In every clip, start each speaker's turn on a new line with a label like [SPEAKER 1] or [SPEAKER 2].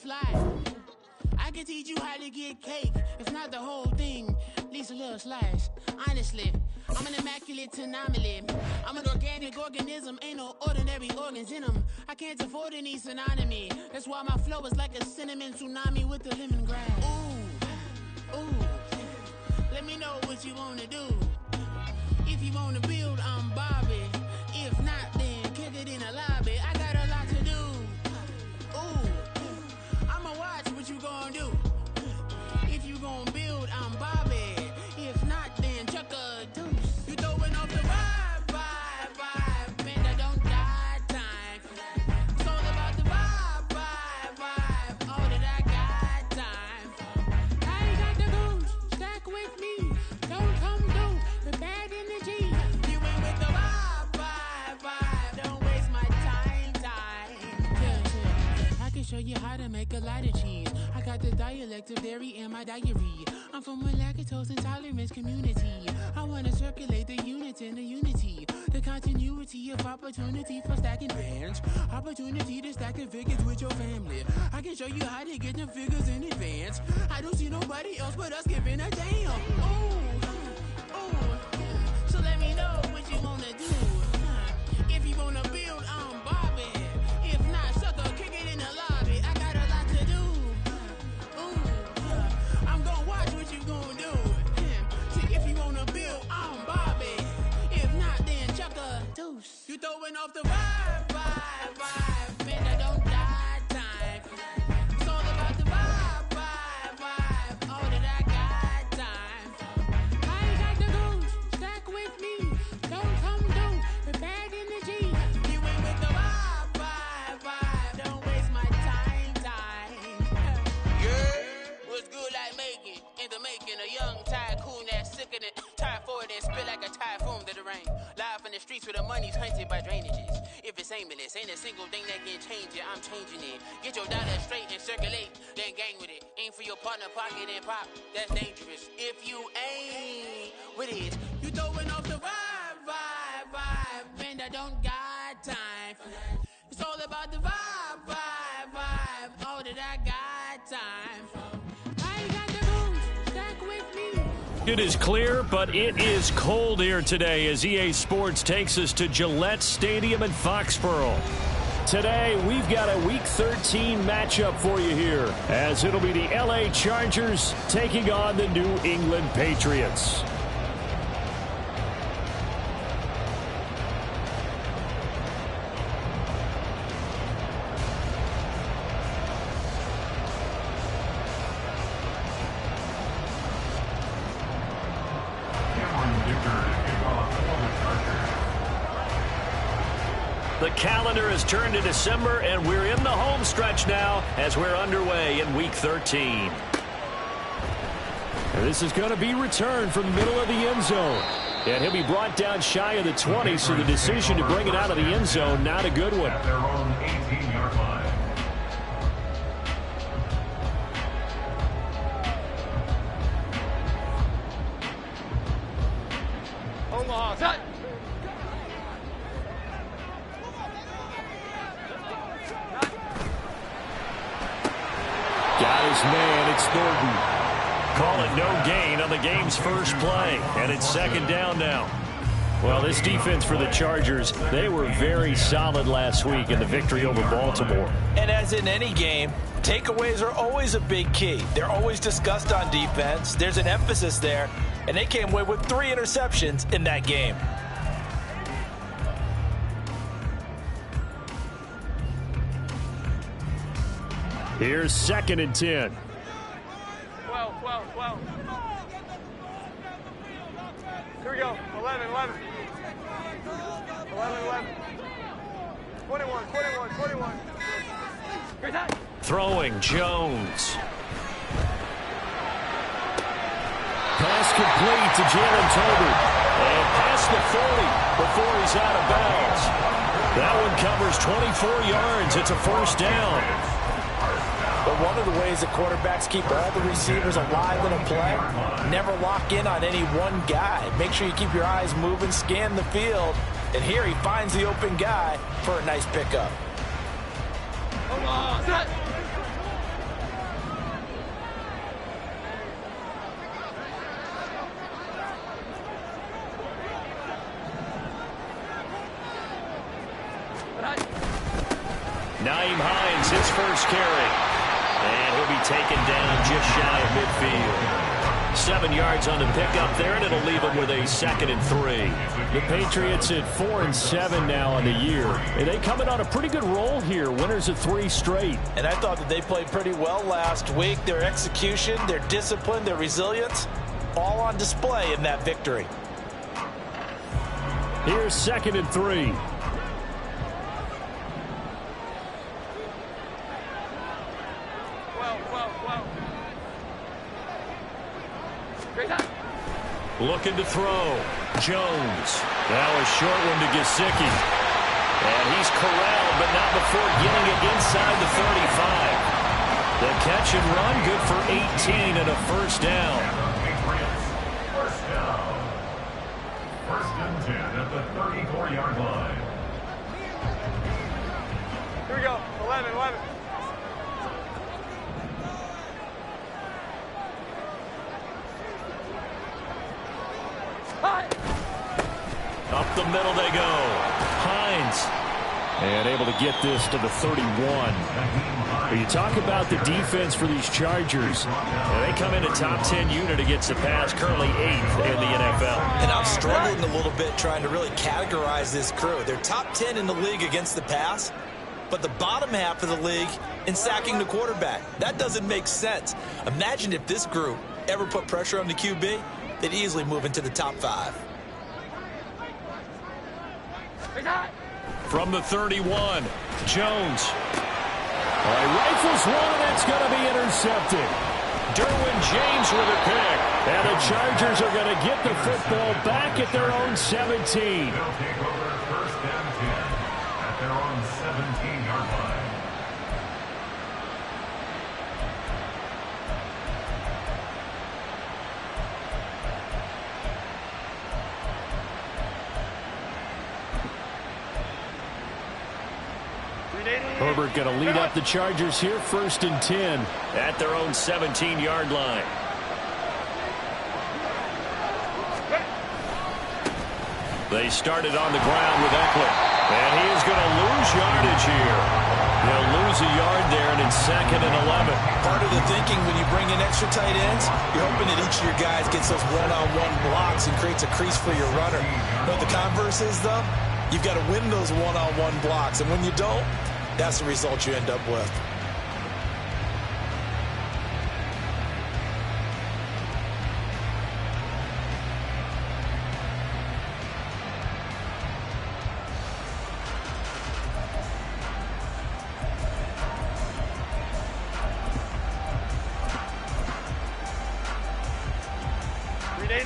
[SPEAKER 1] slide. I can teach you how to get cake, if not the whole thing, at least a little slice. Honestly, I'm an immaculate anomaly. I'm an organic organism, ain't no ordinary organs in them. I can't afford any synonymy. That's why my flow is like a cinnamon tsunami with the lemongrass. Ooh, ooh, let me know what you wanna do. If you wanna build, I'm Bobby. If not, then kick it in the lobby. I got a lot to do. Ooh, I'ma watch what you gonna do. If you gonna build, I'm Bobby. If not, then chuck a deuce. You throwing off the vibe, man, I don't die time. It's all about the vibe, all that I got time. I ain't got the goose, stack with me. Don't come through the bad energy. You ain't with the vibe, don't waste my time. Yeah. I can show you how to make a lot of cheese. I got the dialect of dairy in my diary. I'm from a lactose intolerance community. I wanna circulate the units in the unity. The continuity of opportunity for stacking bands. Opportunity to stack the figures with your family. I can show you how to get the figures in advance. I don't see nobody else but us giving a damn. Ooh, so let me know what you wanna do. If you wanna build, I'm Bobby. If not, sucker, kick it in the lobby. I got a lot to do. Ooh, I'm gonna watch what you gonna do. See, if you wanna build, I'm Bobby. If not, then chuck a deuce. You throwing off the vibe, man, I don't die time. It's all about the vibe, all that I got time. I ain't got the goose, stack with me. Don't come through the bad energy. You ain't with the vibe, don't waste my time. Yeah, what's good like making, in the making, a young tycoon that's sicker than typhoid and spit like a typhoon to the rain. Live in the streets where the money's hunted by drainages. If it's aimless, ain't a single thing that can change it, I'm changing it. Get your dollar straight and circulate, then gang with it. Aim for your partner, pocket and pop, that's dangerous. If you ain't with it, you throwing off the vibe, man, I don't got time for that. It's all about the vibe, all that I got time for. I ain't got the goose, stack with me.
[SPEAKER 2] It is clear, but it is cold here today as EA Sports takes us to Gillette Stadium in Foxborough. Today, we've got a Week 13 matchup for you here, as it'll be the LA Chargers taking on the New England Patriots. The calendar has turned to December, and we're in the home stretch now as we're underway in Week 13. And this is going to be returned from the middle of the end zone. And he'll be brought down shy of the 20, so the decision to bring it out of the end zone, not a good one.
[SPEAKER 3] At their own 18-yard line.
[SPEAKER 4] Omaha, set.
[SPEAKER 2] Got his man, it's Norton. Call it no gain on the game's first play, and it's second down now. Well, this defense for the Chargers, they were very solid last week in the victory over Baltimore.
[SPEAKER 5] And as in any game, takeaways are always a big key. They're always discussed on defense. There's an emphasis there, and they came away with 3 interceptions in that game.
[SPEAKER 2] Here's 2nd and 10.
[SPEAKER 4] 12. Here we go. 11. 21. Great time.
[SPEAKER 2] Throwing, Jones. Pass complete to Jalen Tolbert. And past the 40 before he's out of bounds. That one covers 24 yards. It's a first down.
[SPEAKER 5] But one of the ways that quarterbacks keep all the receivers alive in a play, never lock in on any one guy. Make sure you keep your eyes moving, scan the field, and here he finds the open guy for a nice pickup.
[SPEAKER 2] Nyheim Hines, his first carry. And he'll be taken down just shy of midfield. 7 yards on the pickup there, and it'll leave him with a 2nd and 3.
[SPEAKER 6] The Patriots at 4-7 now on the year. And they come in on a pretty good roll here. Winners of 3 straight.
[SPEAKER 5] And I thought that they played pretty well last week. Their execution, their discipline, their resilience, all on display in that victory.
[SPEAKER 6] Here's 2nd and 3.
[SPEAKER 2] Looking to throw. Jones. Now a short one to Gesicki. And he's corralled, but not before getting it inside the 35. The catch and run, good for 18 and a first down.
[SPEAKER 3] First down. 1st and 10 at the 34-yard line.
[SPEAKER 4] Here we go. 11.
[SPEAKER 2] Up the middle they go. Hines.
[SPEAKER 6] And able to get this to the 31. But you talk about the defense for these Chargers.
[SPEAKER 2] They come in a top 10 unit against the pass, currently 8th in the NFL.
[SPEAKER 5] And I'm struggling a little bit trying to really categorize this crew. They're top 10 in the league against the pass, but the bottom half of the league in sacking the quarterback. That doesn't make sense. Imagine if this group ever put pressure on the QB, they'd easily move into the top 5.
[SPEAKER 2] From the 31, Jones.
[SPEAKER 6] Rifles one, and it's going to be intercepted.
[SPEAKER 2] Derwin James with a pick.
[SPEAKER 6] And the Chargers are going to get the football back at their own 17.
[SPEAKER 3] They'll take over 1st and 10 at their own 17-yard line.
[SPEAKER 6] Herbert going to lead up the Chargers here, 1st and 10.
[SPEAKER 2] At their own 17-yard line. They started on the ground with Eckler. And he is going to lose yardage here. He'll lose a yard there, and it's 2nd and 11.
[SPEAKER 5] Part of the thinking when you bring in extra tight ends, you're hoping that each of your guys gets those one-on-one blocks and creates a crease for your runner. But the converse is, though, you've got to win those one-on-one blocks. And when you don't, that's the result you end up with.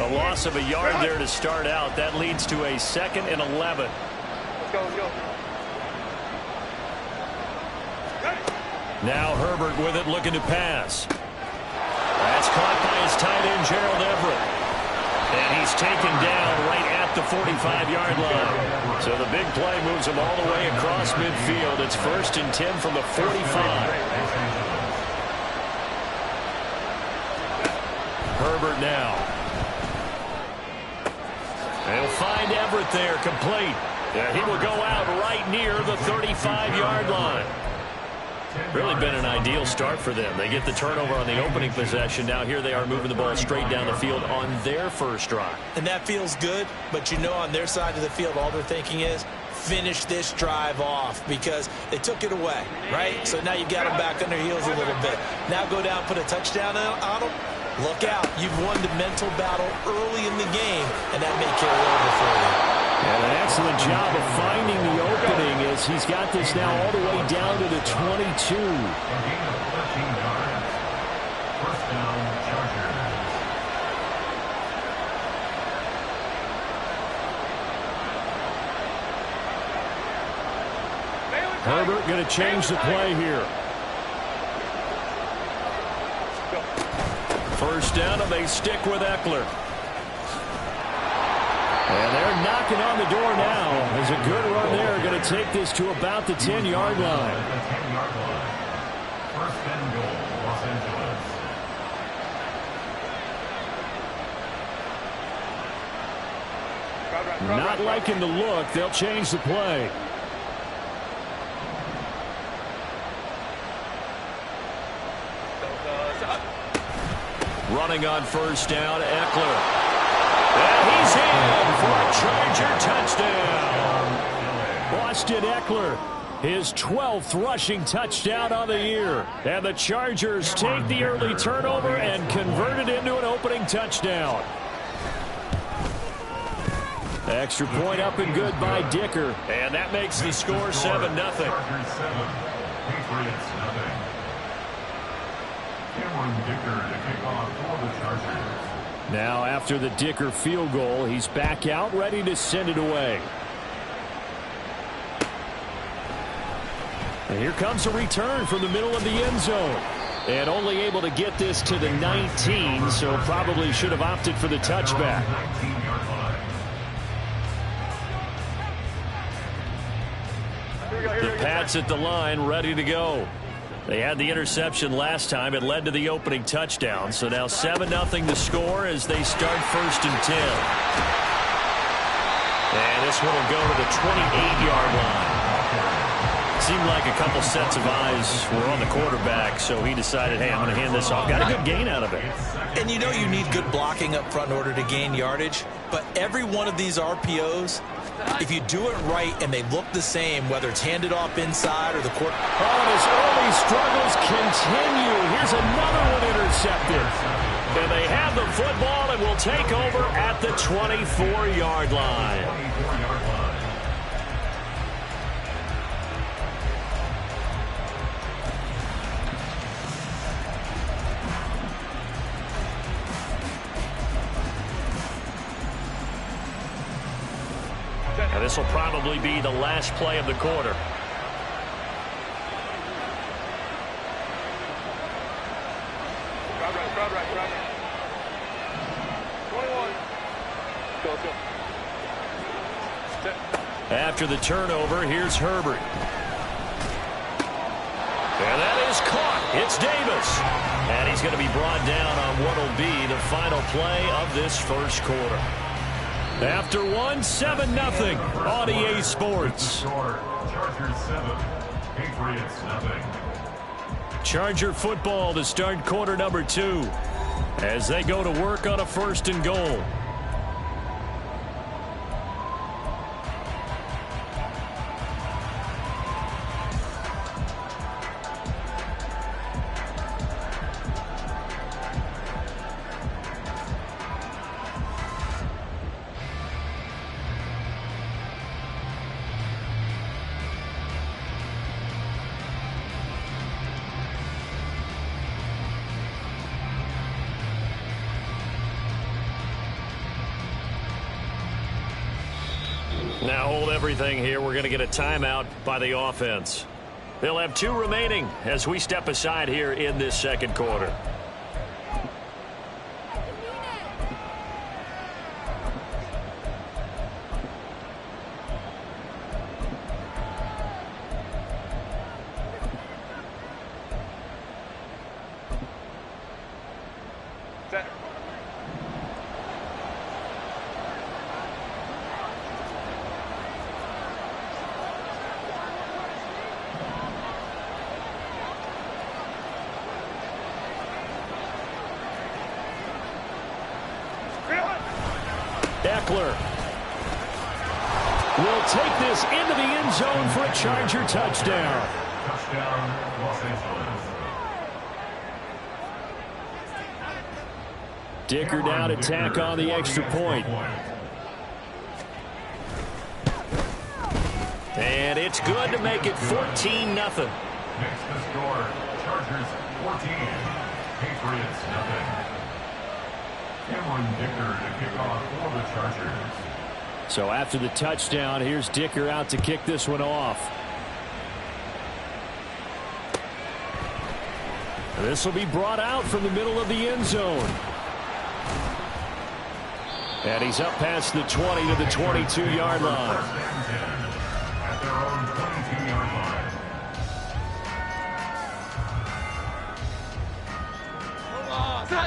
[SPEAKER 2] A loss of a yard there to start out. That leads to a 2nd and 11.
[SPEAKER 4] Let's go.
[SPEAKER 2] Now Herbert with it, looking to pass. That's caught by his tight end, Gerald Everett. And he's taken down right at the 45-yard line. So the big play moves him all the way across midfield. It's 1st and 10 from the 45. Herbert now. They'll find Everett there, complete. He will go out right near the 35-yard line. Really been an ideal start for them. They get the turnover on the opening possession. Now here they are moving the ball straight down the field on their first drive.
[SPEAKER 5] And that feels good, but you know on their side of the field all they're thinking is finish this drive off because they took it away, right? So now you've got them back on their heels a little bit. Now go down, put a touchdown on them. Look out. You've won the mental battle early in the game, and that may carry over for you.
[SPEAKER 6] And an excellent job of finding the opening as he's got this now all the way down to the 22.
[SPEAKER 3] A gain of 13 yards. 1st down, Chargers.
[SPEAKER 6] Herbert going to change the play here.
[SPEAKER 2] 1st down, and they stick with Eckler.
[SPEAKER 6] And they're knocking on the door now. There's a good run there. Going to take this to about the 10-yard line.
[SPEAKER 3] The 10-yard line. 1st and goal, Los Angeles.
[SPEAKER 6] Not liking the look. They'll change the play.
[SPEAKER 2] Running on first down, Eckler. And he's in for a Charger touchdown. Austin Eckler, his 12th rushing touchdown on the year. And the Chargers take the early turnover and convert it into an opening touchdown. Extra point up and good by Dicker. And that makes the score 7-0. Now after the Dicker field goal, he's back out ready to send it away. And here comes a return from the middle of the end zone. And only able to get this to the 19, so probably should have opted for the touchback. The Pats at the line, ready to go. They had the interception last time. It led to the opening touchdown. So now 7-0 the score as they start 1st and 10. And this one will go to the 28-yard line. Seemed like a couple sets of eyes were on the quarterback, so he decided, hey, I'm going to hand this off. Got a good gain out of it.
[SPEAKER 5] And you know you need good blocking up front in order to gain yardage, but every one of these RPOs, if you do it right and they look the same, whether it's handed off inside or the court.
[SPEAKER 2] Oh, and his early struggles continue. Here's another one intercepted. And they have the football and will take over at the 24-yard line. And this will probably be the last play of the quarter.
[SPEAKER 4] Crowd right. 21. Go.
[SPEAKER 2] After the turnover, here's Herbert. And that is caught. It's Davis. And he's going to be brought down on what will be the final play of this first quarter. After 7-0 on EA Sports.
[SPEAKER 3] Chargers 7, Patriots 0.
[SPEAKER 2] Charger football to start quarter number 2 as they go to work on a 1st and goal. Now hold everything here. We're going to get a timeout by the offense. They'll have 2 remaining as we step aside here in this second quarter. Eckler will take this into the end zone for a Charger touchdown.
[SPEAKER 3] Touchdown, Los Angeles.
[SPEAKER 2] Dicker down to tack on the extra point. And it's good to make it 14-0.
[SPEAKER 3] Next to score, Chargers 14, Patriots 0. Cameron Dicker to kick off for the Chargers.
[SPEAKER 2] So after the touchdown, here's Dicker out to kick this one off. This will be brought out from the middle of the end zone. And he's up past the 20 to the 22-yard line.
[SPEAKER 3] At their own 22-yard line.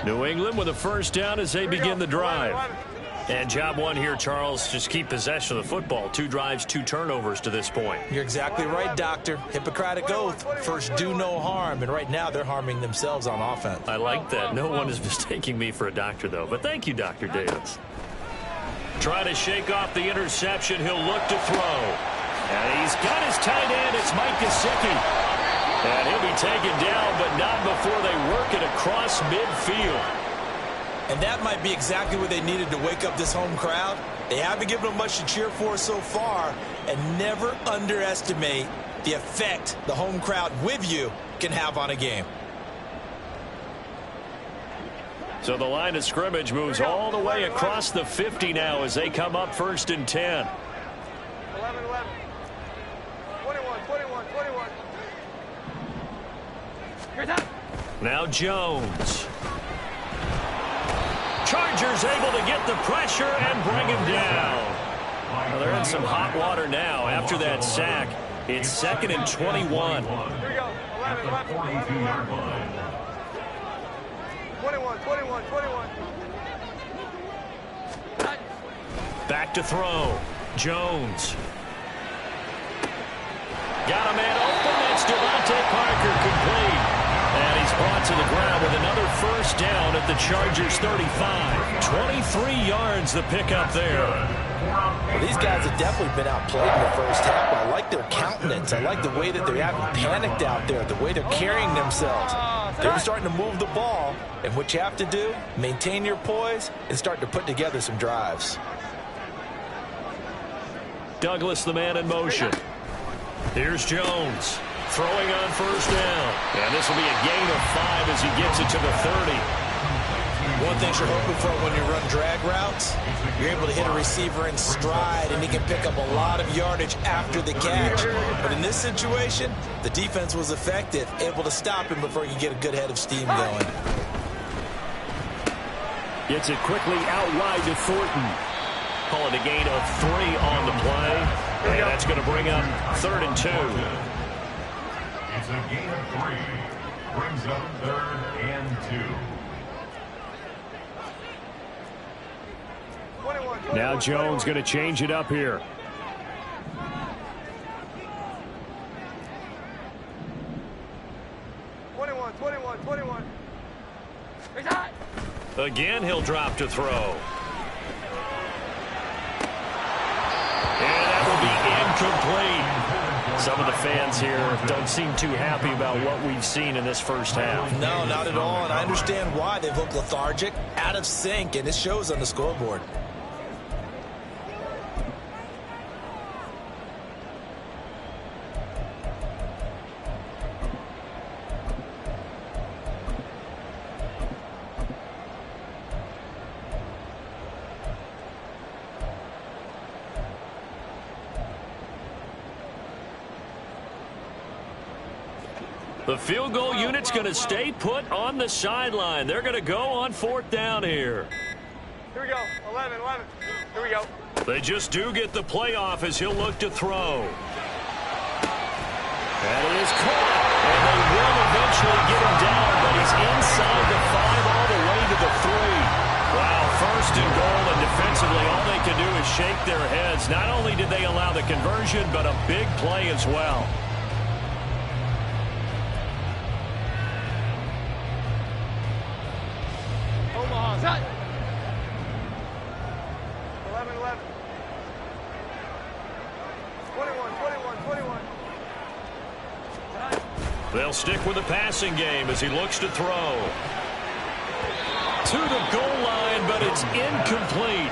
[SPEAKER 2] New England with a first down as they begin the drive. And job one here, Charles, just keep possession of the football. 2 drives, 2 turnovers to this point.
[SPEAKER 5] You're exactly right, Doctor. Hippocratic oath. First, do no harm. And right now, they're harming themselves on offense.
[SPEAKER 2] I like that. No one is mistaking me for a doctor, though. But thank you, Dr. Davis. Try to shake off the interception. He'll look to throw. And he's got his tight end. It's Mike Gesicki. And he'll be taken down, but not before they work it across midfield.
[SPEAKER 5] And that might be exactly what they needed to wake up this home crowd. They haven't given them much to cheer for so far, and never underestimate the effect the home crowd with you can have on a game.
[SPEAKER 2] So the line of scrimmage moves all the way across the 50 now as they come up 1st and 10.
[SPEAKER 4] 11, 11. 21, 21, 21. Here's up.
[SPEAKER 2] Now Jones. Chargers able to get the pressure and bring him down. Well, they're in some hot water now after that sack. It's 2nd and 21.
[SPEAKER 4] Here we go. 11, 11. 21, 21, 21.
[SPEAKER 2] Back to throw. Jones. Got a man open. That's Devontae Parker complete. And he's brought to the ground with another 1st down at the Chargers 35. 23 yards the pickup there.
[SPEAKER 5] Well, these guys have definitely been outplayed in the first half. I like their countenance. I like the way that they haven't panicked out there, the way they're carrying themselves. They're starting to move the ball, and what you have to do, maintain your poise and start to put together some drives.
[SPEAKER 2] Douglas, the man in motion. Here's Jones. Throwing on 1st down. And this will be a gain of 5 as he gets it to the 30.
[SPEAKER 5] One thing you're hoping for when you run drag routes, you're able to hit a receiver in stride, and he can pick up a lot of yardage after the catch. But in this situation, the defense was effective, able to stop him before he could get a good head of steam going.
[SPEAKER 2] Gets it quickly out wide to Thornton. Call it a gain of 3 on the play. And that's going to bring up 3rd and 2.
[SPEAKER 3] It's a gain of 3. Brings up 3rd and 2.
[SPEAKER 6] Now Jones going to change it up here.
[SPEAKER 2] Again, he'll drop to throw. And that will be incomplete. Some of the fans here don't seem too happy about what we've seen in this first half.
[SPEAKER 5] No, not at all, and I understand why. They've looked lethargic, out of sync, and it shows on the scoreboard.
[SPEAKER 2] The field goal unit's going to stay put on the sideline. They're going to go on 4th down here.
[SPEAKER 4] Here we go. 11, 11. Here we go.
[SPEAKER 2] They just do get the playoff as he'll look to throw. That is caught. And they will eventually get him down, but he's inside the 5 all the way to the 3. Wow, 1st and goal, and defensively all they can do is shake their heads. Not only did they allow the conversion, but a big play as well.
[SPEAKER 4] Omaha, 11, 11. 21, 21, 21.
[SPEAKER 2] They'll stick with the passing game as he looks to throw. To the goal line, but it's incomplete.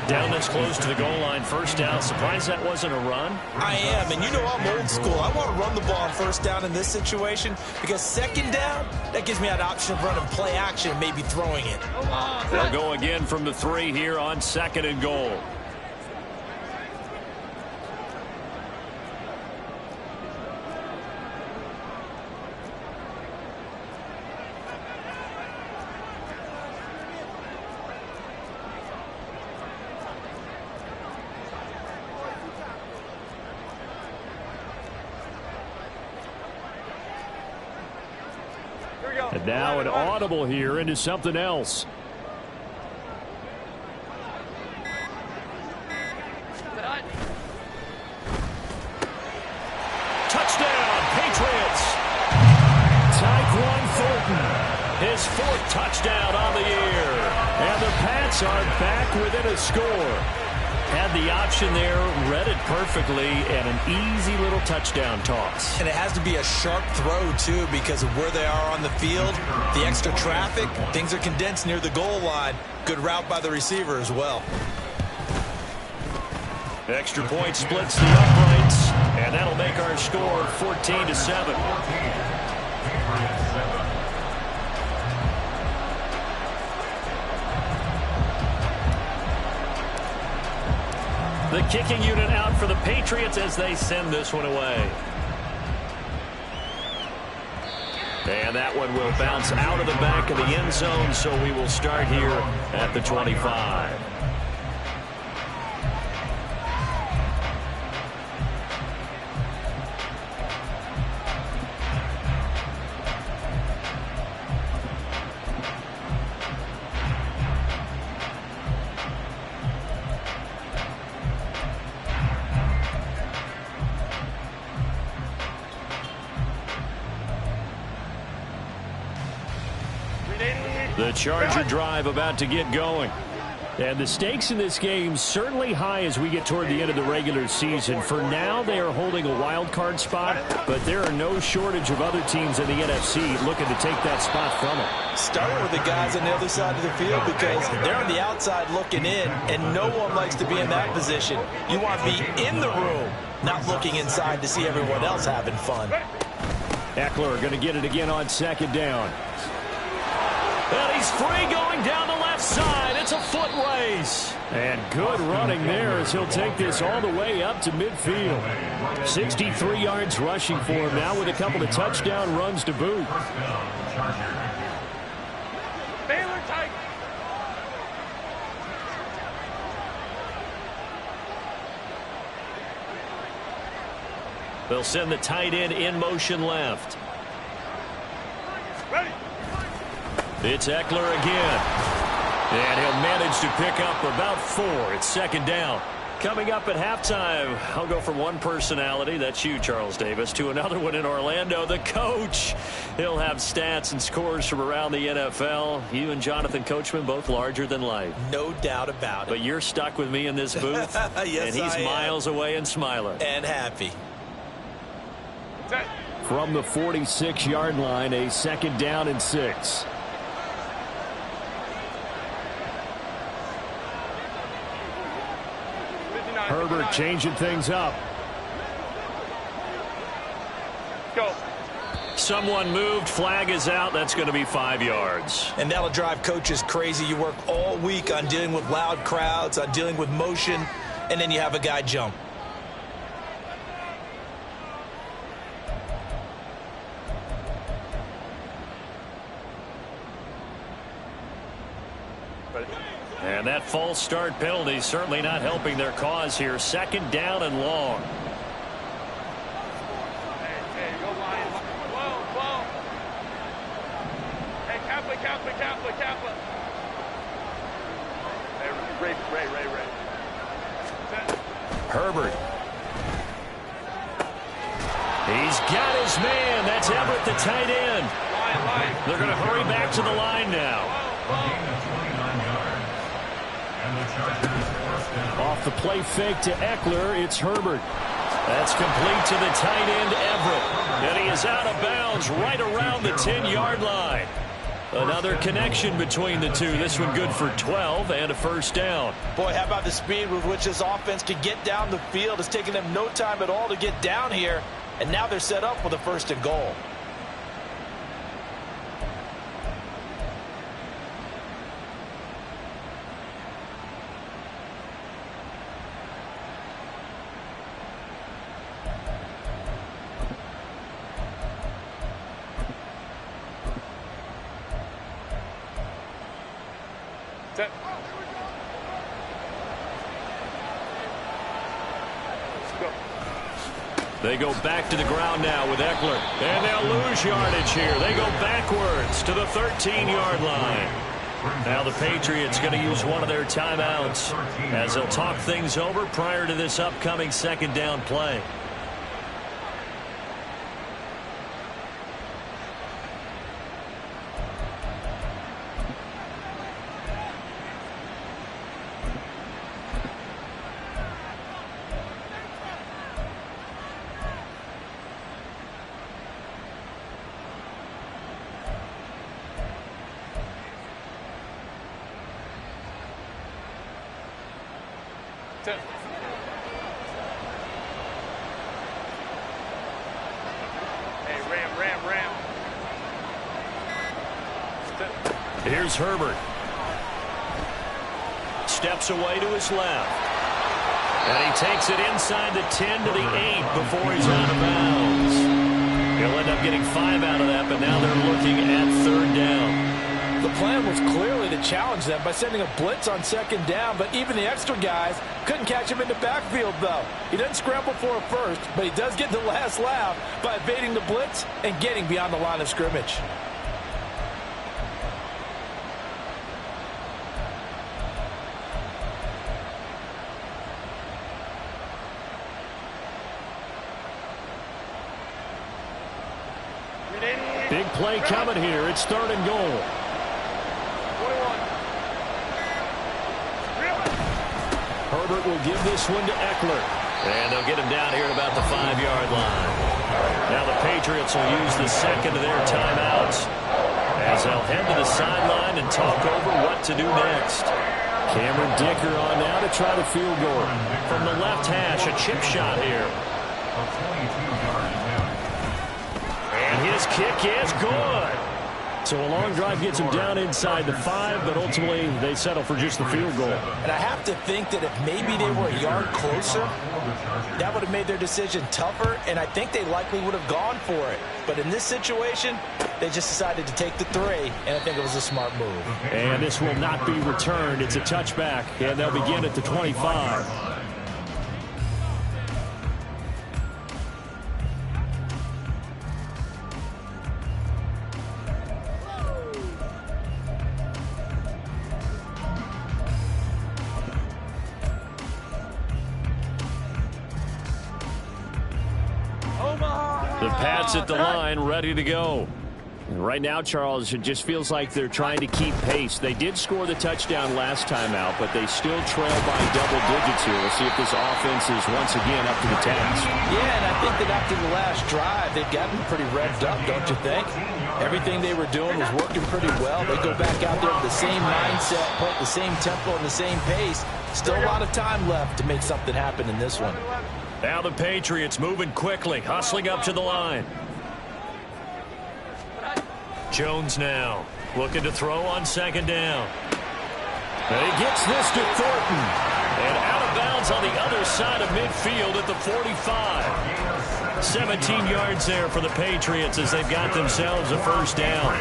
[SPEAKER 2] Down this close to the goal line, 1st down. Surprised that wasn't a run?
[SPEAKER 5] I am, and you know I'm old school. I want to run the ball on 1st down in this situation because 2nd down, that gives me that option of running play action and maybe throwing it.
[SPEAKER 2] They'll go again from the 3 here on 2nd and goal.
[SPEAKER 6] And now an audible here into something else.
[SPEAKER 2] His fourth touchdown on the year. And the Pats are back within a score. Had the option there, read it perfectly, and an easy little touchdown toss.
[SPEAKER 5] And it has to be a sharp throw, too, because of where they are on the field, the extra traffic, things are condensed near the goal line. Good route by the receiver as well.
[SPEAKER 2] Extra point splits the uprights, and that'll make our score 14-7. The kicking unit out for the Patriots as they send this one away. And that one will bounce out of the back of the end zone, so we will start here at the 25. The Charger drive about to get going. And the stakes in this game certainly high as we get toward the end of the regular season. For now, they are holding a wild card spot, but there are no shortage of other teams in the NFC looking to take that spot from them.
[SPEAKER 5] Starting with the guys on the other side of the field because they're on the outside looking in, and no one likes to be in that position. You want to be in the room, not looking inside to see everyone else having fun.
[SPEAKER 2] Eckler going to get it again on second down. And he's free going down the left side. It's a foot race. And good running there as he'll take this all the way up to midfield. 63 yards rushing for him now with a couple of touchdown runs to boot.
[SPEAKER 4] Baylor tight.
[SPEAKER 2] They'll send the tight end in motion left.
[SPEAKER 4] Ready.
[SPEAKER 2] It's Eckler again. And he'll manage to pick up about 4. It's second down. Coming up at halftime, I'll go from one personality, that's you, Charles Davis, to another one in Orlando, the coach. He'll have stats and scores from around the NFL. You and Jonathan Coachman, both larger than life.
[SPEAKER 5] No doubt about it.
[SPEAKER 2] But you're stuck with me in this booth.
[SPEAKER 5] Yes,
[SPEAKER 2] and he's miles away and smiling.
[SPEAKER 5] And happy.
[SPEAKER 4] Set.
[SPEAKER 6] From the 46-yard line, a second down and 6. Herbert changing things up.
[SPEAKER 4] Go.
[SPEAKER 2] Someone moved. Flag is out. That's going to be 5 yards.
[SPEAKER 5] And that'll drive coaches crazy. You work all week on dealing with loud crowds, on dealing with motion, and then you have a guy jump.
[SPEAKER 2] And that false start penalty certainly not helping their cause here. Second down and long.
[SPEAKER 4] Hey, go Lions. Whoa. Hey, Kappa. Hey, Ray. Set.
[SPEAKER 2] Herbert. He's got his man. That's Everett, the tight end.
[SPEAKER 4] Line.
[SPEAKER 2] They're going to hurry back to the line now.
[SPEAKER 6] Off the play fake to Eckler, it's Herbert.
[SPEAKER 2] That's complete to the tight end, Everett. And he is out of bounds right around the 10-yard line. Another connection between the two. This one good for 12 and a first down.
[SPEAKER 5] Boy, how about the speed with which this offense can get down the field? It's taken them no time at all to get down here. And now they're set up with a first and goal.
[SPEAKER 4] Set. Go.
[SPEAKER 2] They go back to the ground now with Eckler. And they'll lose yardage here. They go backwards to the 13-yard line. Now the Patriots going to use one of their timeouts as they'll talk things over prior to this upcoming second down play.
[SPEAKER 4] 10. Hey, ram. 10.
[SPEAKER 2] Here's Herbert. Steps away to his left. And he takes it inside the 10 to the 8 before he's out of bounds. He'll end up getting 5 out of that, but now they're looking at 3rd down.
[SPEAKER 5] The plan was clearly to challenge them by sending a blitz on 2nd down, but even the extra guys couldn't catch him in the backfield, though. He doesn't scramble for a first, but he does get the last laugh by evading the blitz and getting beyond the line of scrimmage.
[SPEAKER 2] Big play coming here. It's 3rd and goal.
[SPEAKER 4] 21.
[SPEAKER 2] Herbert will give this one to Eckler. And they'll get him down here at about the 5-yard line. Now the Patriots will use the second of their timeouts as they'll head to the sideline and talk over what to do next. Cameron Dicker on now to try the field goal. From the left hash, a chip shot here. And his kick is good. So a long drive gets him down inside the 5, but ultimately they settle for just the field goal.
[SPEAKER 5] And I have to think that if maybe they were a yard closer, that would have made their decision tougher, and I think they likely would have gone for it. But in this situation, they just decided to take the 3, and I think it was a smart move.
[SPEAKER 2] And this will not be returned. It's a touchback, and they'll begin at the 25. The Pats at the line, ready to go. Right now, Charles, it just feels like they're trying to keep pace. They did score the touchdown last time out, but they still trail by double digits here. We'll see if this offense is once again up to the task.
[SPEAKER 5] Yeah, and I think that after the last drive, they've gotten pretty revved up, don't you think? Everything they were doing was working pretty well. They go back out there with the same mindset, put the same tempo and the same pace. Still a lot of time left to make something happen in this one.
[SPEAKER 2] Now the Patriots moving quickly, hustling up to the line. Jones now looking to throw on 2nd down. And he gets this to Thornton. And out of bounds on the other side of midfield at the 45. 17 yards there for the Patriots as they've got themselves a 1st down.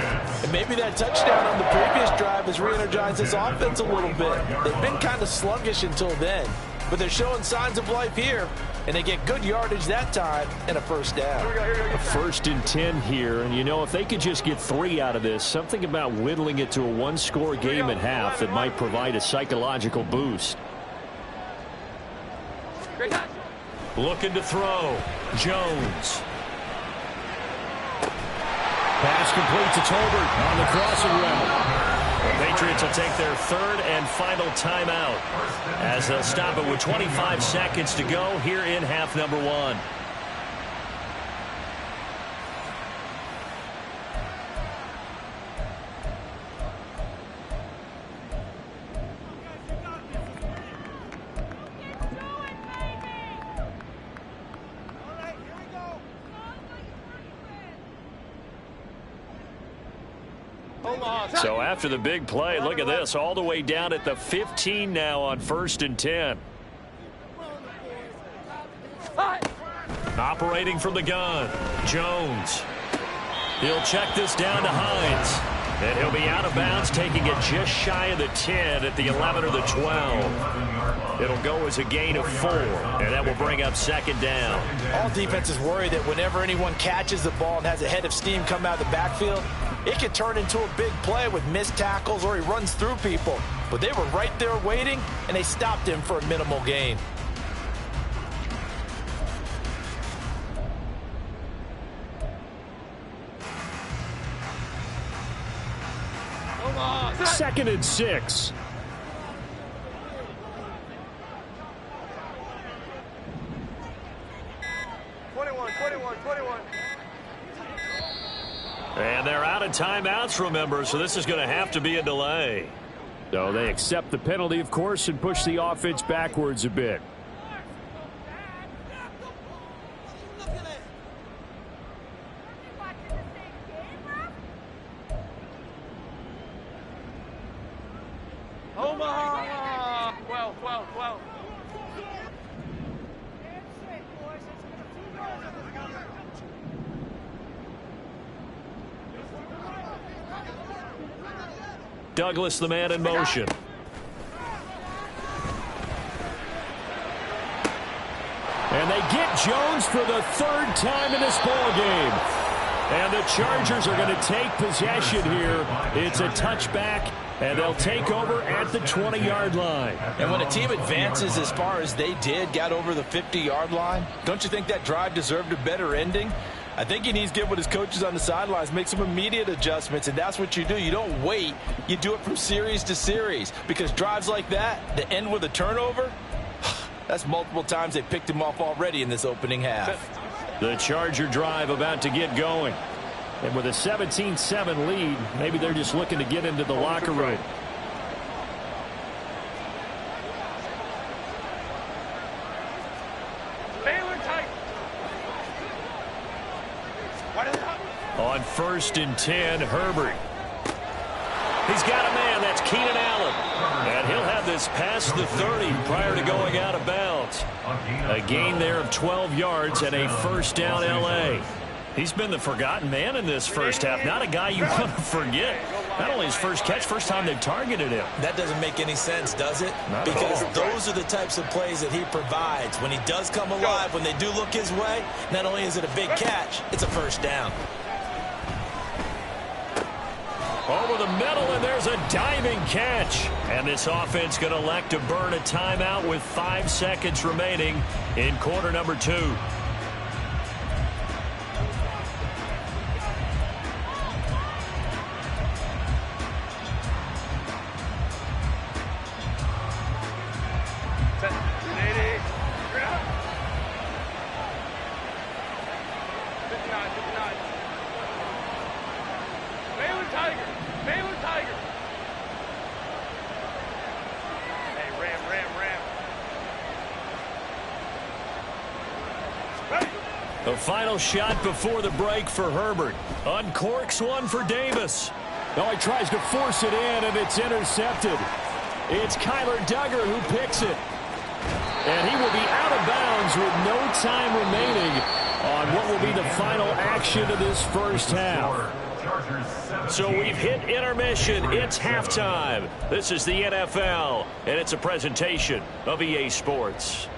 [SPEAKER 5] And maybe that touchdown on the previous drive has re-energized this offense a little bit. They've been kind of sluggish until then, but they're showing signs of life here. And they get good yardage that time and a 1st down.
[SPEAKER 2] A 1st and 10 here. And, you know, if they could just get 3 out of this, something about whittling it to a 1-score game at half that might provide a psychological boost. Looking to throw. Jones. Pass complete to Tolbert on the crossing route. The Patriots will take their 3rd and final timeout as they'll stop it with 25 seconds to go here in half number 1. So after the big play, look at this, all the way down at the 15 now on 1st and 10. Operating from the gun, Jones. He'll check this down to Hines. And he'll be out of bounds, taking it just shy of the 10 at the 11 or the 12. It'll go as a gain of 4, and that will bring up 2nd down.
[SPEAKER 5] All defenses worry that whenever anyone catches the ball and has a head of steam come out of the backfield, it can turn into a big play with missed tackles or he runs through people. But they were right there waiting, and they stopped him for a minimal gain.
[SPEAKER 2] Second and 6. And they're out of timeouts, remember, so this is going to have to be a delay. So they accept the penalty, of course, and push the offense backwards a bit.
[SPEAKER 4] Omaha! 12.
[SPEAKER 2] Douglas, the man in motion. And they get Jones for the third time in this ball game. And the Chargers are going to take possession here. It's a touchback, and they'll take over at the 20-yard line.
[SPEAKER 5] And when a team advances as far as they did, got over the 50-yard line, don't you think that drive deserved a better ending? I think he needs to get with his coaches on the sidelines, make some immediate adjustments, and that's what you do. You don't wait. You do it from series to series, because drives like that end with a turnover, that's multiple times they picked him off already in this opening half.
[SPEAKER 2] The Charger drive about to get going. And with a 17-7 lead, maybe they're just looking to get into the locker room. On 1st and 10, Herbert. He's got a man. That's Keenan Allen. And he'll have this past the 30 prior to going out of bounds. A gain there of 12 yards and a first down L.A. He's been the forgotten man in this first half. Not a guy you want to forget. Not only his first catch, first time they've targeted him.
[SPEAKER 5] That doesn't make any sense, does it? Because those are the types of plays that he provides. When he does come alive, when they do look his way, not only is it a big catch, it's a first down.
[SPEAKER 2] Over the middle, and there's a diving catch. And this offense going to elect to burn a timeout with 5 seconds remaining in quarter number 2. The final shot before the break for Herbert. Uncorks one for Davis. Oh, he tries to force it in, and it's intercepted. It's Kyler Duggar who picks it. And he will be out of bounds with no time remaining on what will be the final action of this first half. So we've hit intermission. It's halftime. This is the NFL, and it's a presentation of EA Sports.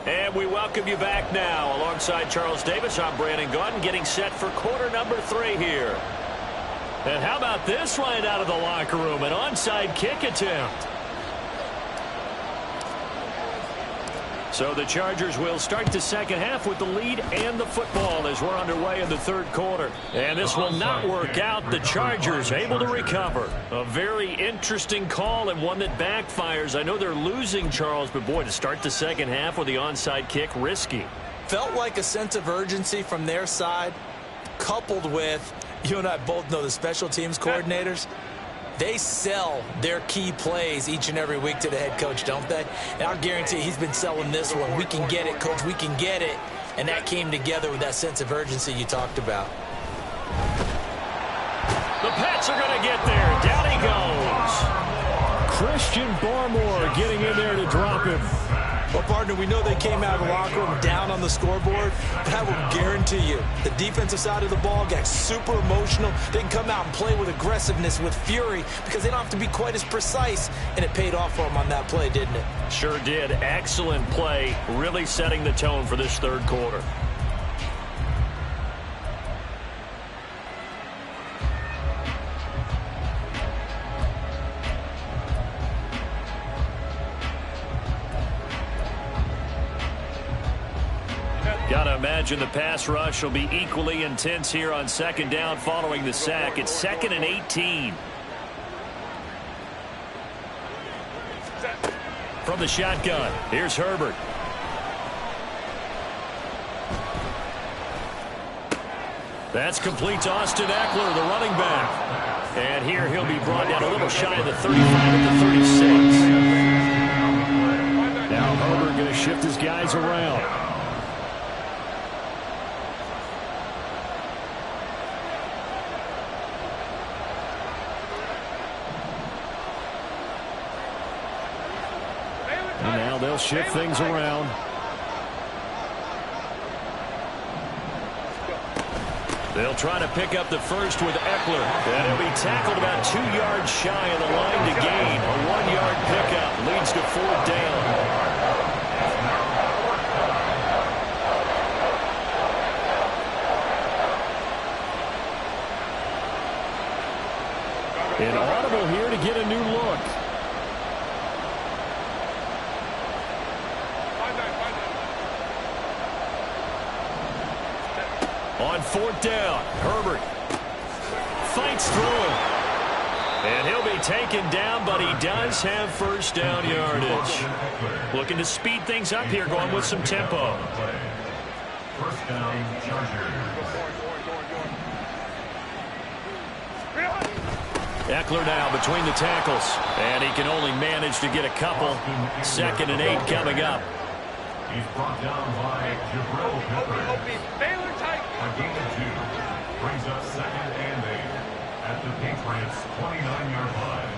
[SPEAKER 2] And we welcome you back now. Alongside Charles Davis, I'm Brandon Gaudin, getting set for quarter number 3 here. And how about this right out of the locker room? An onside kick attempt. So the Chargers will start the second half with the lead and the football as we're underway in the third quarter. And this will not work out. The Chargers able to recover. A very interesting call and one that backfires. I know they're losing, Charles, but boy, to start the second half with the onside kick, risky.
[SPEAKER 5] Felt like a sense of urgency from their side, coupled with, you and I both know the special teams coordinators. They sell their key plays each and every week to the head coach, don't they? And I'll guarantee he's been selling this one. We can get it, coach. We can get it. And that came together with that sense of urgency you talked about.
[SPEAKER 2] The Pats are going to get there. Down he goes. Christian Barmore getting in there to drop him.
[SPEAKER 5] Well, partner, we know they came out of the locker room down on the scoreboard, but I will guarantee you the defensive side of the ball got super emotional. They can come out and play with aggressiveness, with fury, because they don't have to be quite as precise, and it paid off for them on that play, didn't it?
[SPEAKER 2] Sure did. Excellent play, really setting the tone for this third quarter. Got to imagine the pass rush will be equally intense here on second down following the sack. It's 2nd and 18. From the shotgun, here's Herbert. That's complete to Austin Eckler, the running back. And here he'll be brought down a little shy of the 35 at the 36. Now Herbert going to shift his guys around. And now they'll shift things around. They'll try to pick up the first with Eckler. And he'll be tackled about 2 yards shy of the line to gain. A 1-yard pickup leads to 4th down. An audible here to get a new look. On 4th down, Herbert fights through him. And he'll be taken down, but he does have first down yardage. Looking to speed things up here, going with some tempo.
[SPEAKER 3] First down, Chargers.
[SPEAKER 2] Eckler now between the tackles. And he can only manage to get a couple. 2nd and 8 coming up.
[SPEAKER 3] He's brought down by Jabril Peppers. A gain of 2. Brings up 2nd and 8 at the Patriots' 29-yard line.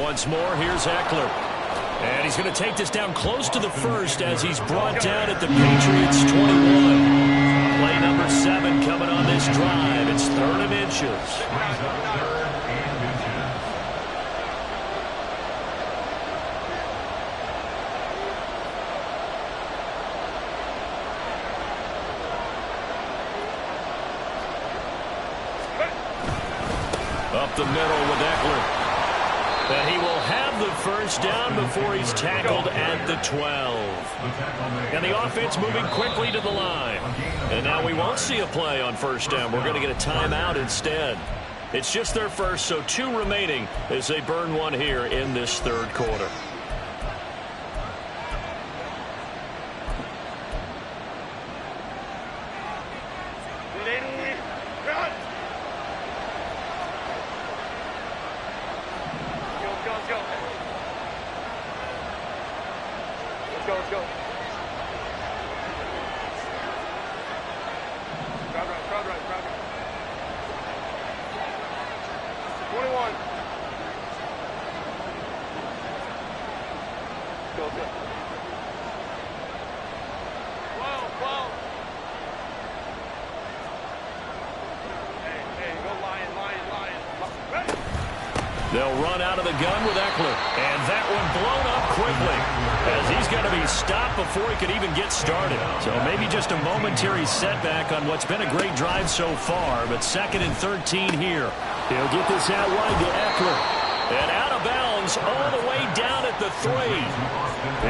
[SPEAKER 2] Once more, here's Eckler. And he's going to take this down close to the first as he's brought down at the Patriots' 21. Play number 7 coming on this drive. It's 3rd and inches.
[SPEAKER 3] Brings up 3rd and inches.
[SPEAKER 2] Up the middle with Eckler. And he will have the first down before he's tackled at the 12. And the offense moving quickly to the line. And now we won't see a play on first down. We're going to get a timeout instead. It's just their first, so 2 remaining as they burn one here in this 3rd quarter. They'll run out of the gun with Eckler. And that one blown up quickly as he's going to be stopped before he could even get started. So maybe just a momentary setback on what's been a great drive so far. But 2nd and 13 here. He'll get this out wide to Eckler. And out of bounds all the way down at the 3.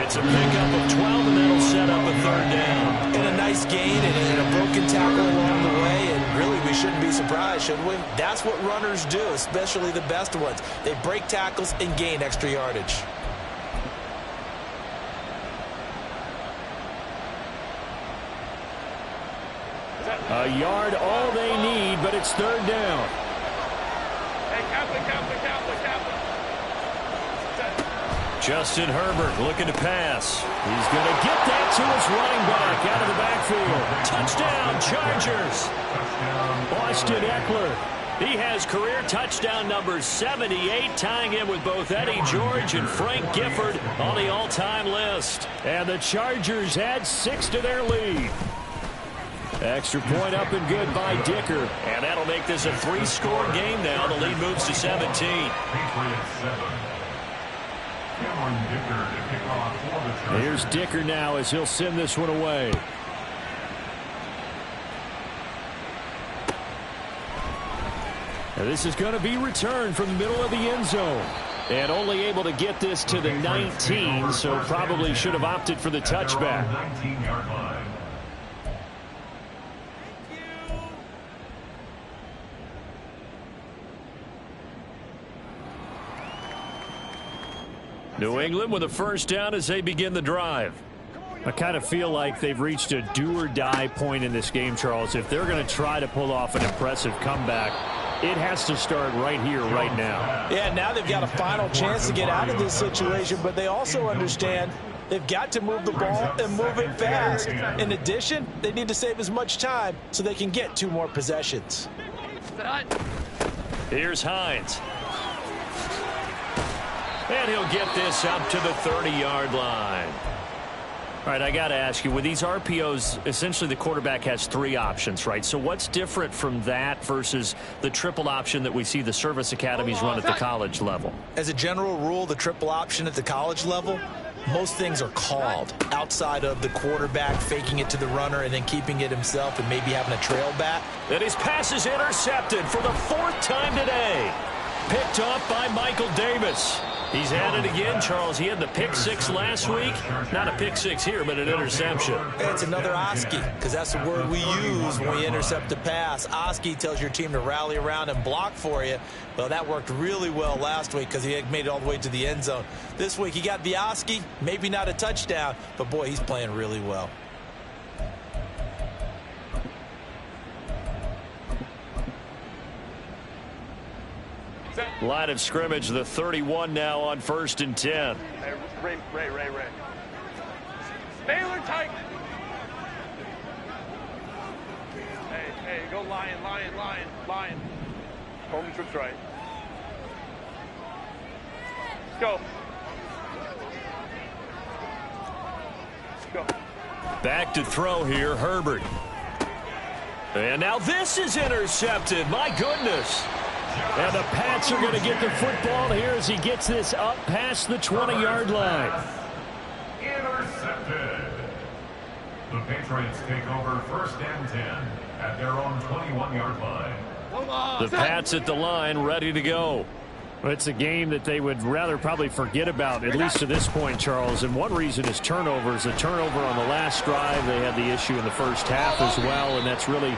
[SPEAKER 2] It's a pickup of 12, and that'll set up a 3rd down.
[SPEAKER 5] And a nice gain and a broken tackle along the way. And really, we shouldn't be surprised, should we? That's what runners do, especially the best ones. They break tackles and gain extra yardage.
[SPEAKER 2] A yard all they need, but it's 3rd down. Justin Herbert looking to pass. He's going to get that to his running back out of the backfield. Touchdown, Chargers. Austin Eckler. He has career touchdown number 78, tying him with both Eddie George and Frank Gifford on the all-time list. And the Chargers add 6 to their lead. Extra point up and good by Dicker. And that'll make this a 3-score game now. The lead moves to 17.
[SPEAKER 3] Patriots 7. Dicker to kick off for the Chargers.
[SPEAKER 2] Here's Dicker now as he'll send this one away. And this is going to be returned from the middle of the end zone. And only able to get this to the 19, so probably should have opted for the touchback.
[SPEAKER 3] 19-yard line.
[SPEAKER 2] New England with a first down as they begin the drive.
[SPEAKER 6] I kind of feel like they've reached a do-or-die point in this game, Charles. If they're going to try to pull off an impressive comeback, it has to start right here, right now.
[SPEAKER 5] Yeah, now they've got a final chance to get out of this situation, but they also understand they've got to move the ball and move it fast. In addition, they need to save as much time so they can get 2 more possessions.
[SPEAKER 2] Here's Hines. And he'll get this up to the 30-yard line. All right, I got to ask you, with these RPOs, essentially the quarterback has 3 options, right? So what's different from that versus the triple option that we see the service academies run at the college level?
[SPEAKER 5] As a general rule, the triple option at the college level, most things are called outside of the quarterback faking it to the runner and then keeping it himself and maybe having a trail back.
[SPEAKER 2] And his pass is intercepted for the 4th time today. Picked off by Michael Davis. He's had it again, Charles. He had the pick 6 last week. Not a pick 6 here, but an interception.
[SPEAKER 5] It's another Oski, because that's the word we use when we intercept a pass. Oski tells your team to rally around and block for you. Well, that worked really well last week because he had made it all the way to the end zone. This week he got the Oski, maybe not a touchdown, but boy, he's playing really well.
[SPEAKER 2] Line of scrimmage, the 31 now on 1st and 10.
[SPEAKER 4] Hey, Ray. Baylor tight. Hey, go lion. Coleman trips right. Let's go.
[SPEAKER 2] Back to throw here, Herbert. And now this is intercepted. My goodness. And the Pats are going to get the football here as he gets this up past the 20-yard line.
[SPEAKER 3] Intercepted. The Patriots take over 1st and 10 at their own 21-yard line.
[SPEAKER 2] The Pats at the line, ready to go.
[SPEAKER 6] Well, it's a game that they would rather probably forget about, at least to this point, Charles. And one reason is turnovers. A turnover on the last drive. They had the issue in the first half as well, and that's really,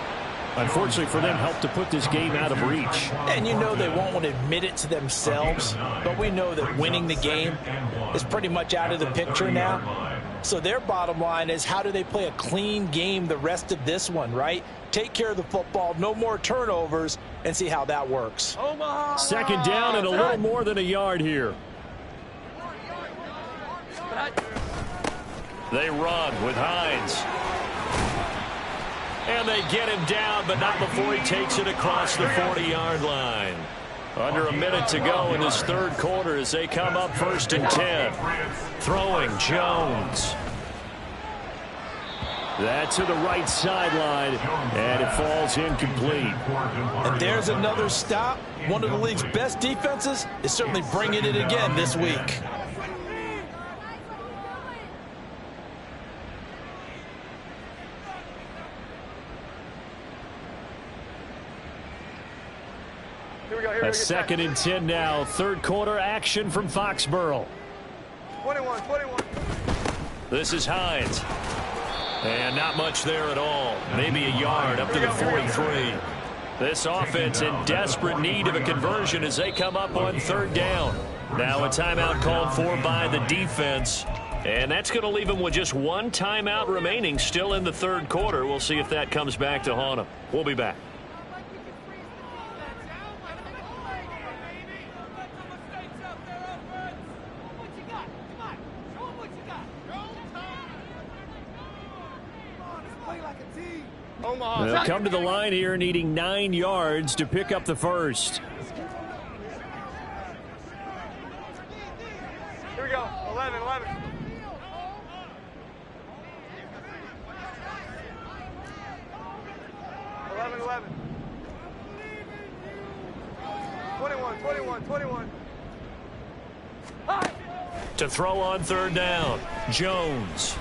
[SPEAKER 6] unfortunately for them, helped to put this game out of reach.
[SPEAKER 5] And you know they won't want to admit it to themselves, but we know that winning the game is pretty much out of the picture now. So their bottom line is, how do they play a clean game the rest of this one, right? Take care of the football, no more turnovers, and see how that works.
[SPEAKER 6] Second down and a little more than a yard here.
[SPEAKER 2] They run with Hines. And they get him down, but not before he takes it across the 40-yard line. Under a minute to go in this 3rd quarter as they come up 1st and 10. Throwing Jones. That's to the right sideline, and it falls incomplete.
[SPEAKER 5] And there's another stop. One of the league's best defenses is certainly bringing it again this week.
[SPEAKER 6] A 2nd and 10 now. 3rd quarter action from Foxborough.
[SPEAKER 4] 21.
[SPEAKER 2] This is Hines. And not much there at all. Maybe a yard up to the 43. This offense in desperate need of a conversion as they come up on 3rd down. Now a timeout called for by the defense. And that's going to leave them with just 1 timeout remaining still in the 3rd quarter. We'll see if that comes back to haunt them. We'll be back.
[SPEAKER 6] They'll come to the line here needing 9 yards to pick up the first.
[SPEAKER 4] Here we go. 11. 21.
[SPEAKER 2] To throw on 3rd down, Jones.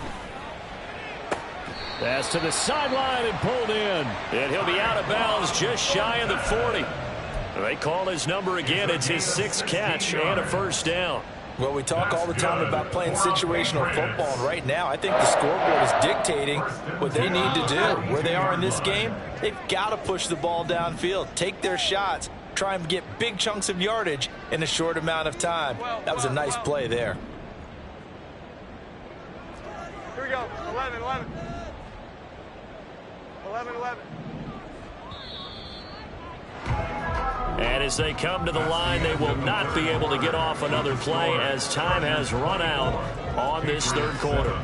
[SPEAKER 6] Pass to the sideline and pulled in.
[SPEAKER 2] And he'll be out of bounds just shy of the 40. They call his number again. It's his 6th catch and a 1st down.
[SPEAKER 5] Well, we talk all the time about playing situational football, and right now I think the scoreboard is dictating what they need to do. Where they are in this game, they've got to push the ball downfield, take their shots, try and get big chunks of yardage in a short amount of time. That was a nice play there.
[SPEAKER 4] Here we go. 11, 11. 11, 11.
[SPEAKER 2] And as they come to the line, they will not be able to get off another play as time has run out on this third quarter.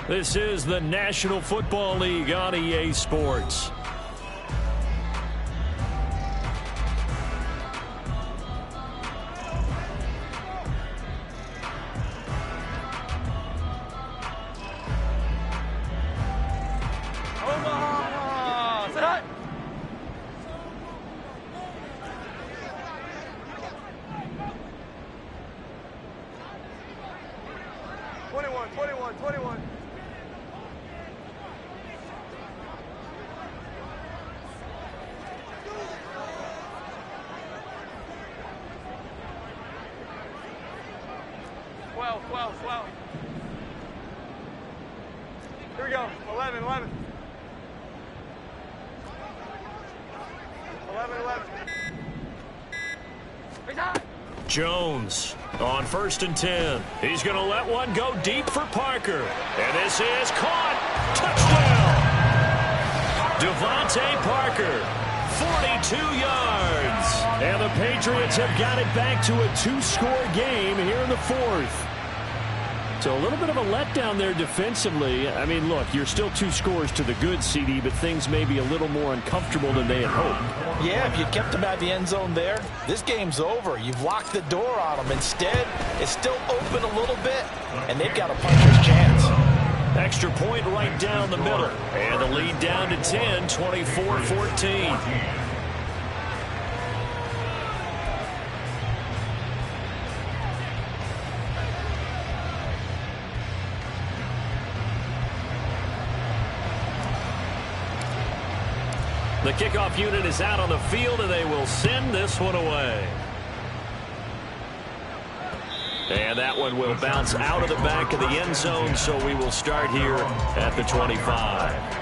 [SPEAKER 2] This is the National Football League on EA Sports.
[SPEAKER 4] Sit up. Well. Here we go. 11, 11. 11, 11.
[SPEAKER 2] Jones on 1st and 10. He's going to let one go deep for Parker. And this is caught. Touchdown. Devontae Parker, 42 yards. And the Patriots have got it back to a 2-score game here in the fourth. So a little bit of a letdown there defensively. I mean, look, you're still 2 scores to the good, CD, but things may be a little more uncomfortable than they had hoped.
[SPEAKER 5] Yeah, if you kept them at the end zone there, this game's over. You've locked the door on them. Instead, it's still open a little bit, and they've got a puncher's chance.
[SPEAKER 2] Extra point right down the middle. And the lead down to 10, 24-14. The kickoff unit is out on the field, and they will send this one away. And that one will bounce out of the back of the end zone, so we will start here at the 25.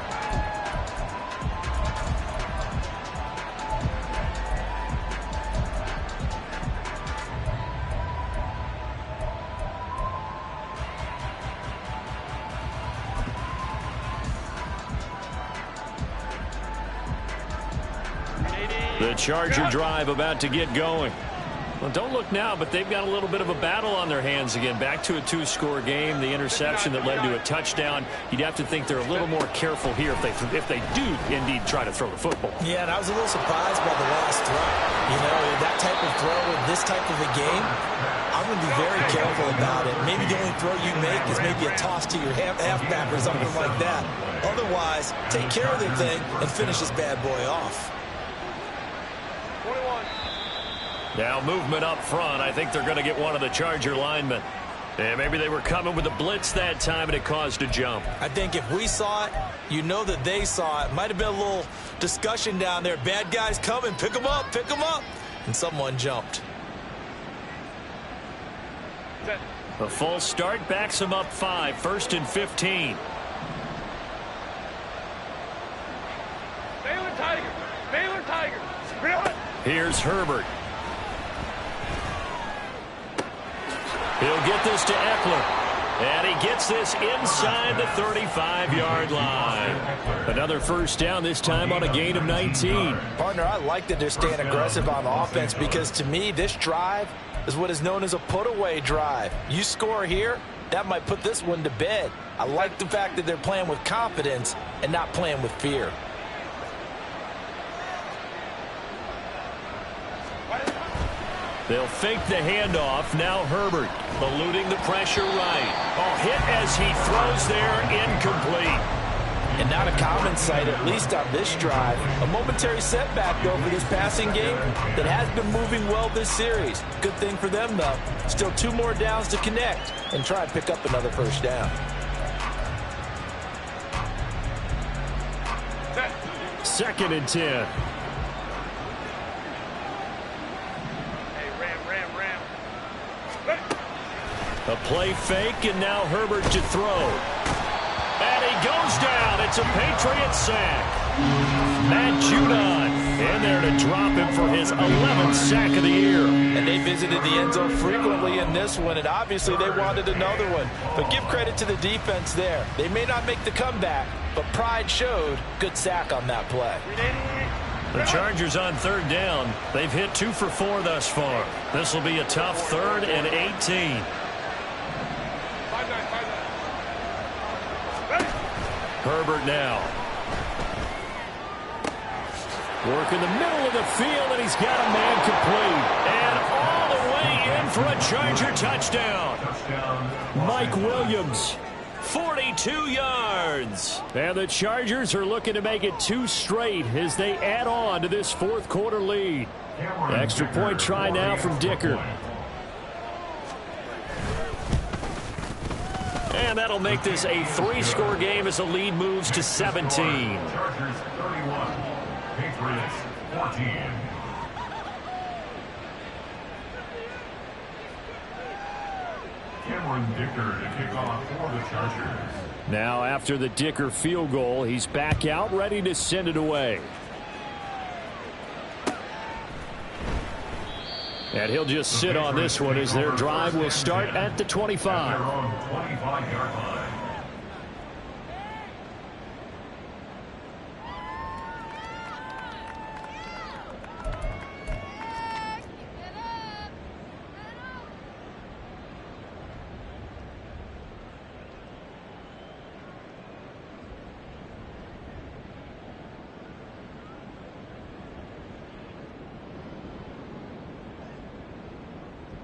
[SPEAKER 2] The Charger drive about to get going. Well, don't look now, but they've got a little bit of a battle on their hands again. Back to a 2-score game. The interception that led to a touchdown. You'd have to think they're a little more careful here if they do indeed try to throw the football.
[SPEAKER 5] Yeah, and I was a little surprised by the last throw. You know, that type of throw in this type of a game, I'm going to be very careful about it. Maybe the only throw you make is maybe a toss to your halfback or something like that. Otherwise, take care of the thing and finish this bad boy off.
[SPEAKER 4] 21.
[SPEAKER 2] Now movement up front. I think they're going to get one of the Charger linemen. And maybe they were coming with a blitz that time, and it caused a jump.
[SPEAKER 5] I think if we saw it, you know that they saw it. Might have been a little discussion down there. Bad guys coming. Pick them up. Pick them up. And someone jumped.
[SPEAKER 2] A false start backs them up 5. 1st and 15.
[SPEAKER 4] Baylor Tigers. Baylor Tigers.
[SPEAKER 2] Here's Herbert. He'll get this to Eckler. And he gets this inside the 35-yard line. Another first down, this time on a gain of 19.
[SPEAKER 5] Partner, I like that they're staying aggressive on offense because, to me, this drive is what is known as a put-away drive. You score here, that might put this one to bed. I like the fact that they're playing with confidence and not playing with fear.
[SPEAKER 2] They'll fake the handoff. Now Herbert eluding the pressure right. Oh, hit as he throws there, incomplete.
[SPEAKER 5] And not a common sight, at least on this drive. A momentary setback, though, for this passing game that has been moving well this series. Good thing for them, though. Still 2 more downs to connect and try and pick up another first down.
[SPEAKER 2] Second and 10. A play fake, and now Herbert to throw. And he goes down. It's a Patriot sack. Matt Judon in there to drop him for his 11th sack of the year.
[SPEAKER 5] And they visited the end zone frequently in this one, and obviously they wanted another one. But give credit to the defense there. They may not make the comeback, but pride showed. Good sack on that play.
[SPEAKER 2] The Chargers on 3rd down. They've hit 2 for 4 thus far. This will be a tough 3rd and 18. Herbert now. Work in the middle of the field, and he's got a man complete. And all the way in for a Charger touchdown. Mike Williams, 42 yards. And the Chargers are looking to make it 2 straight as they add on to this 4th quarter lead. Extra point try now from Dicker. And that'll make this a 3-score game as the lead moves to 17.
[SPEAKER 3] Chargers 31, Patriots 14. Cameron Dicker to kick off for the Chargers.
[SPEAKER 2] Now after the Dicker field goal, he's back out ready to send it away. And he'll just sit on this one as their drive will start at the 25.
[SPEAKER 3] Their own 25-yard line.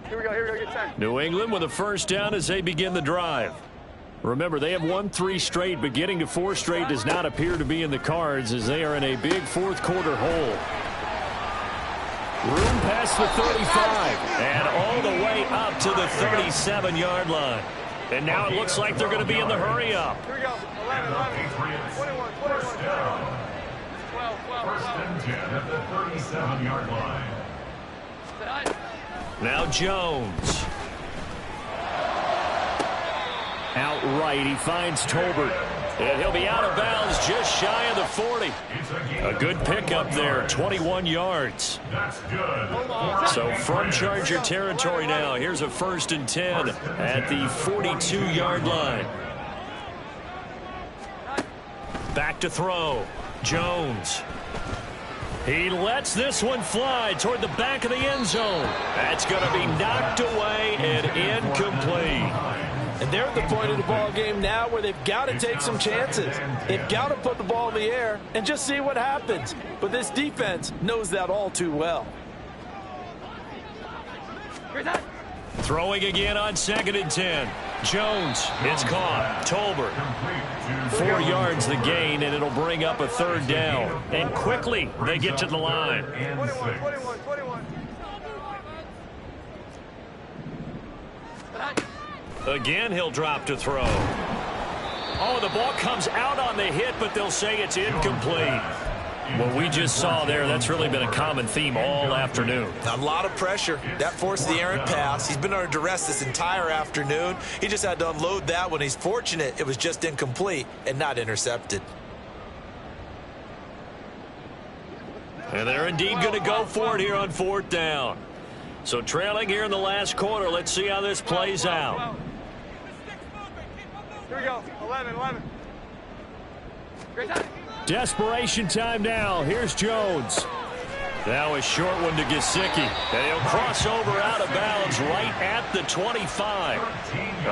[SPEAKER 4] Here we go, get set.
[SPEAKER 2] New England with a first down as they begin the drive. Remember, they have won 3 straight, but getting to 4 straight does not appear to be in the cards as they are in a big 4th quarter hole. Room past the 35 and all the way up to the 37-yard line. And now it looks like they're going to be in the hurry up.
[SPEAKER 4] Here we go. 11, 21.
[SPEAKER 3] First down.
[SPEAKER 4] 12.
[SPEAKER 3] First and 10 at the 37-yard line.
[SPEAKER 2] Now Jones. Outright, he finds Tolbert. And he'll be out of bounds just shy of the 40. A good pickup there, 21 yards.
[SPEAKER 3] That's good.
[SPEAKER 2] So from Charger territory now, here's a 1st and 10 at the 42-yard line. Back to throw. Jones. He lets this one fly toward the back of the end zone. That's going to be knocked away and incomplete.
[SPEAKER 5] And they're at the point of the ball game now where they've got to take some chances. They've got to put the ball in the air and just see what happens. But this defense knows that all too well.
[SPEAKER 2] Throwing again on 2nd and 10. Jones, it's caught. Tolbert. 4 yards the gain, and it'll bring up a 3rd down. And quickly, they get to the line.
[SPEAKER 4] 21.
[SPEAKER 2] Again, he'll drop to throw. Oh, the ball comes out on the hit, but they'll say it's incomplete. What we just saw there, that's really been a common theme all afternoon.
[SPEAKER 5] A lot of pressure. That forced the errant pass. He's been under duress this entire afternoon. He just had to unload that one. He's fortunate it was just incomplete and not intercepted.
[SPEAKER 2] And they're indeed going to go for it here on 4th down. So trailing here in the last quarter, let's see how this plays out.
[SPEAKER 4] Here we go. 11. Great time.
[SPEAKER 2] Desperation time now. Here's Jones. Now a short one to Gesicki. And he'll cross over out of bounds right at the 25.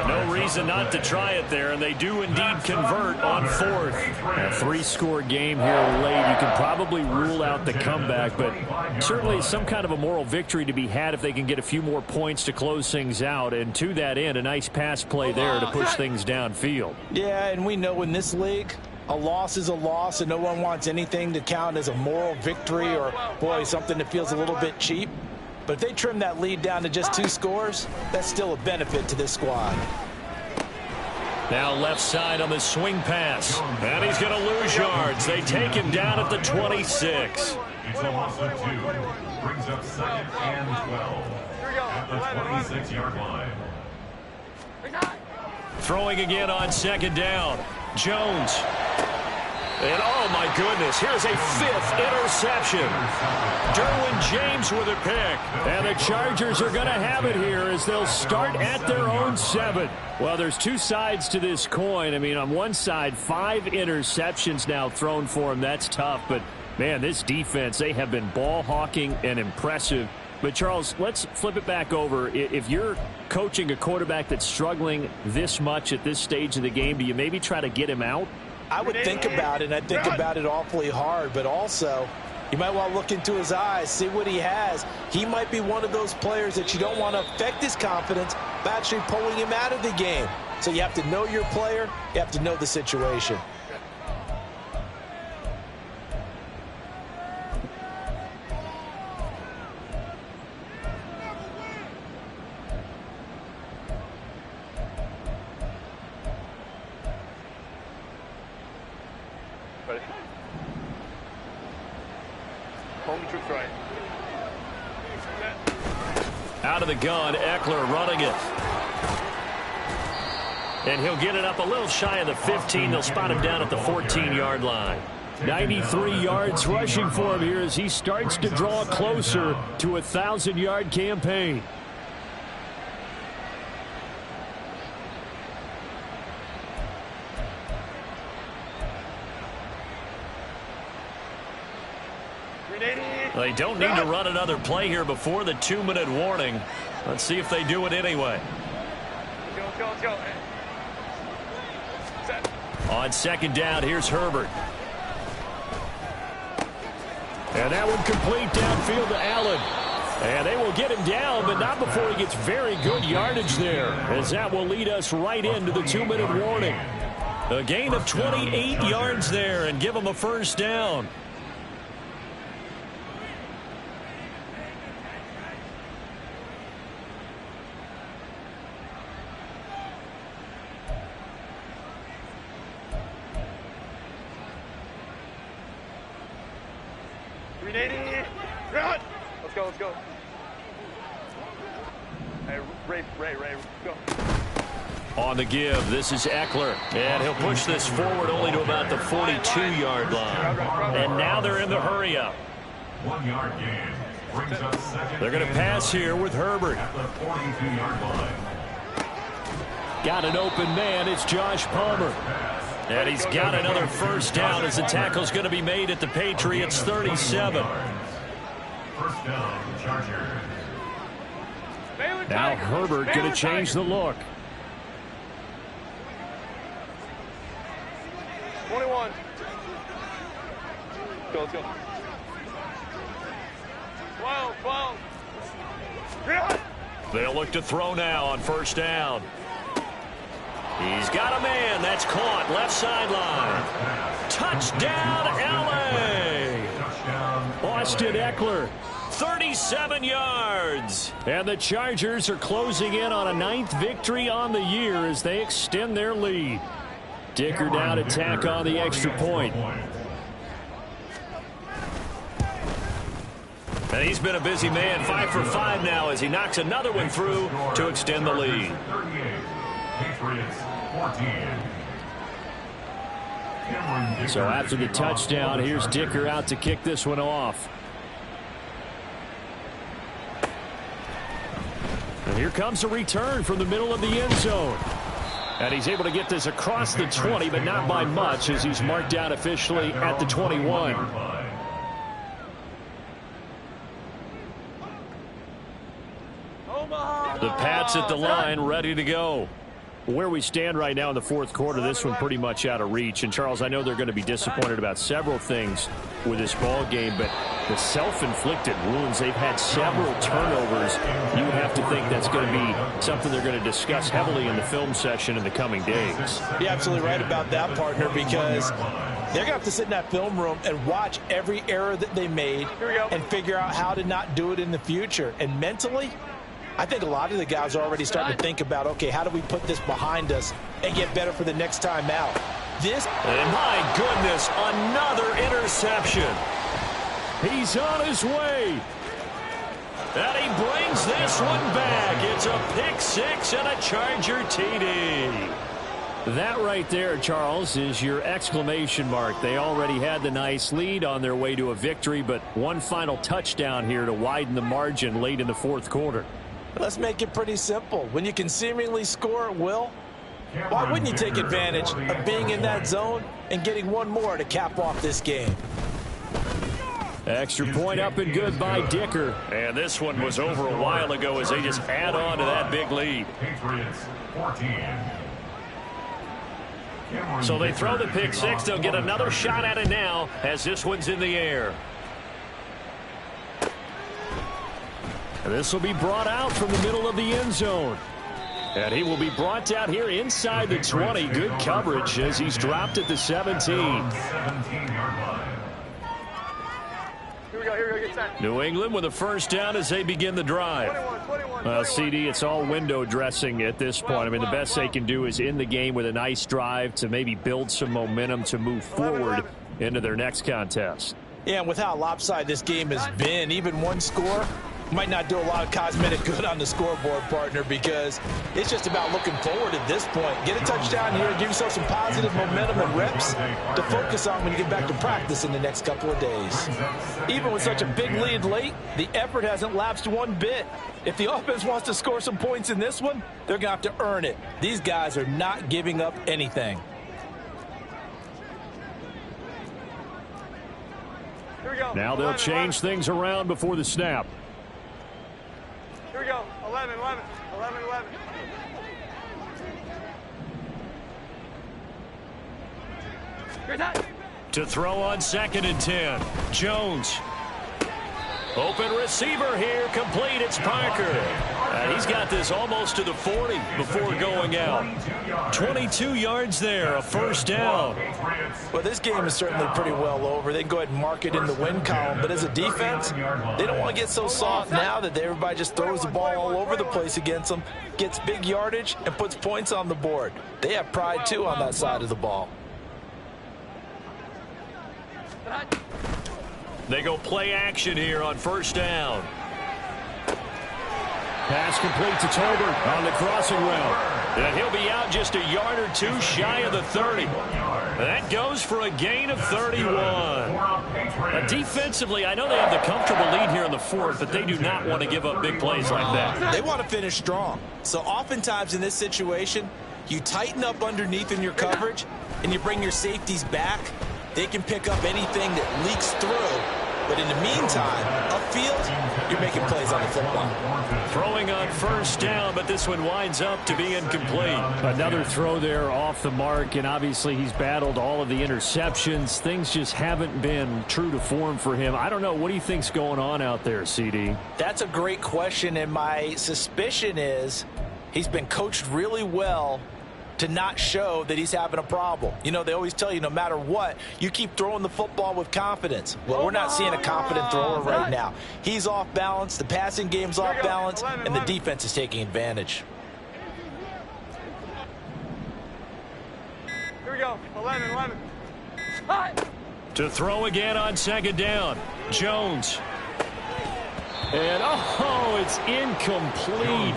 [SPEAKER 2] No reason not to try it there, and they do indeed convert on 4th. A 3-score game here late. You can probably rule out the comeback, but certainly some kind of a moral victory to be had if they can get a few more points to close things out. And to that end, a nice pass play there to push things downfield.
[SPEAKER 5] Yeah, and we know in this league, a loss is a loss, and no one wants anything to count as a moral victory or, boy, something that feels a little bit cheap. But if they trim that lead down to just 2 scores, that's still a benefit to this squad.
[SPEAKER 2] Now left side on the swing pass. And he's going to lose yards. They take him down at the 26.
[SPEAKER 3] It's a loss of 2. Brings up 2nd and 12 at the 26-yard line.
[SPEAKER 2] Throwing again on 2nd down. Jones. And oh my goodness, here's a 5th interception. Derwin James with a pick.
[SPEAKER 6] And the Chargers are going to have it here as they'll start at their own 7. Well, there's two sides to this coin. I mean, on one side, 5 interceptions now thrown for him. That's tough. But, man, this defense, they have been ball hawking and impressive. But, Charles, let's flip it back over. If you're coaching a quarterback that's struggling this much at this stage of the game, do you maybe try to get him out?
[SPEAKER 5] I would think about it, and I think about it awfully hard. But also, you might want to look into his eyes, see what he has. He might be one of those players that you don't want to affect his confidence by actually pulling him out of the game. So you have to know your player. You have to know the situation.
[SPEAKER 2] Out of the gun, Eckler running it. And he'll get it up a little shy of the 15. They'll spot him down at the 14-yard line.
[SPEAKER 6] 93 yards rushing for him here as he starts to draw closer to a 1,000-yard campaign.
[SPEAKER 2] They don't need to run another play here before the 2-minute warning. Let's see if they do it anyway.
[SPEAKER 4] Let's go.
[SPEAKER 2] On second down, here's Herbert.
[SPEAKER 6] And that one complete downfield to Allen. And they will get him down, but not before he gets very good yardage there, as that will lead us right into the 2-minute warning.
[SPEAKER 2] A gain of 28 yards there and give him a first down.
[SPEAKER 4] Let's go. Hey, Ray, go.
[SPEAKER 2] On the give, this is Eckler. And he'll push this forward only to about the 42-yard line. And now they're in the hurry-up.
[SPEAKER 3] 1-yard gain. Brings up second.
[SPEAKER 2] They're going to pass here with Herbert.
[SPEAKER 3] At the 42-yard line.
[SPEAKER 2] Got an open man. It's Josh Palmer. And he's got another first down as the tackle's going to be made at the Patriots 37.
[SPEAKER 3] First down, Chargers.
[SPEAKER 6] Now Herbert going to change the look.
[SPEAKER 4] 21. Let's go. 12.
[SPEAKER 2] They'll look to throw now on first down. He's got a man. That's caught. Left sideline. Touchdown, L.A.
[SPEAKER 6] Austin Eckler.
[SPEAKER 2] 37 yards.
[SPEAKER 6] And the Chargers are closing in on a 9th victory on the year as they extend their lead. Dicker down to tack on the extra point.
[SPEAKER 2] And he's been a busy man. 5 for 5 now as he knocks another one through to extend the lead.
[SPEAKER 3] 38. Patriots 14.
[SPEAKER 6] So after the touchdown, here's Dicker out to kick this one off. And here comes a return from the middle of the end zone. And he's able to get this across the 20, but not by much as he's marked out officially at the 21.
[SPEAKER 2] The Pats at the line, ready to go.
[SPEAKER 6] Where we stand right now in the fourth quarter, this one pretty much out of reach. And, Charles, I know they're going to be disappointed about several things with this ball game, but the self-inflicted wounds, they've had several turnovers. You would have to think that's going to be something they're going to discuss heavily in the film session in the coming days.
[SPEAKER 5] You're absolutely right about that, partner, because they're going to have to sit in that film room and watch every error that they made and figure out how to not do it in the future. And mentally, I think a lot of the guys are already starting to think about, okay, how do we put this behind us and get better for the next time out?
[SPEAKER 2] And my goodness, another interception.
[SPEAKER 6] He's on his way.
[SPEAKER 2] And he brings this one back. It's a pick six and a Charger TD.
[SPEAKER 6] That right there, Charles, is your exclamation mark. They already had the nice lead on their way to a victory, but one final touchdown here to widen the margin late in the fourth quarter.
[SPEAKER 5] Let's make it pretty simple. When you can seemingly score at will, why wouldn't you take advantage of being in that zone and getting one more to cap off this game?
[SPEAKER 2] Extra point up and good by Dicker. And this one was over a while ago as they just add on to that big lead.
[SPEAKER 3] Patriots 14.
[SPEAKER 2] So they throw the pick six. They'll get another shot at it now as this one's in the air. This will be brought out from the middle of the end zone. And he will be brought down here inside the 20. Good coverage as he's dropped at the 17.
[SPEAKER 3] 17-yard line.
[SPEAKER 4] Here we go, get set.
[SPEAKER 2] New England with a first down as they begin the drive.
[SPEAKER 4] 21.
[SPEAKER 2] CD, it's all window dressing at this point. I mean, the best they can do is in the game with a nice drive to maybe build some momentum to move forward into their next contest.
[SPEAKER 5] Yeah, and with how lopsided this game has been, even one score might not do a lot of cosmetic good on the scoreboard, partner, because it's just about looking forward at this point. Get a touchdown here and give yourself some positive momentum and reps to focus on when you get back to practice in the next couple of days. Even with such a big lead late, the effort hasn't lapsed one bit. If the offense wants to score some points in this one, they're going to have to earn it. These guys are not giving up anything.
[SPEAKER 4] Here we go.
[SPEAKER 2] Now they'll change things around before the snap.
[SPEAKER 4] Here we go. 11. Here's that.
[SPEAKER 2] To throw on 2nd and 10. Jones. Open receiver here. Complete. It's Parker. And he's got this almost to the 40 before going out. 22 yards there. A first down.
[SPEAKER 5] Well, this game is certainly pretty well over. They can go ahead and mark it in the win column. But as a defense, they don't want to get so soft now that everybody just throws the ball all over the place against them, gets big yardage, and puts points on the board. They have pride, too, on that side of the ball.
[SPEAKER 2] They go play action here on first down. Pass complete to Tolbert on the crossing route. And he'll be out just a yard or two shy of the 30. That goes for a gain of 31. Defensively, I know they have the comfortable lead here in the fourth, but they do not want to give up big plays like that.
[SPEAKER 5] They want to finish strong. So oftentimes in this situation, you tighten up underneath in your coverage, and you bring your safeties back. They can pick up anything that leaks through. But in the meantime, upfield, you're making plays on the football.
[SPEAKER 2] Throwing on first down, but this one winds up to be incomplete.
[SPEAKER 6] Another throw there off the mark, and obviously he's battled all of the interceptions. Things just haven't been true to form for him. I don't know. What do you think's going on out there, CD?
[SPEAKER 5] That's a great question, and my suspicion is he's been coached really well to not show that he's having a problem. You know, they always tell you no matter what, you keep throwing the football with confidence. Well, we're not seeing a confident thrower right now. He's off balance, the passing game's off balance, and the defense is taking advantage.
[SPEAKER 4] Here we go. 11.
[SPEAKER 2] To throw again on second down. Jones. And, oh, it's incomplete.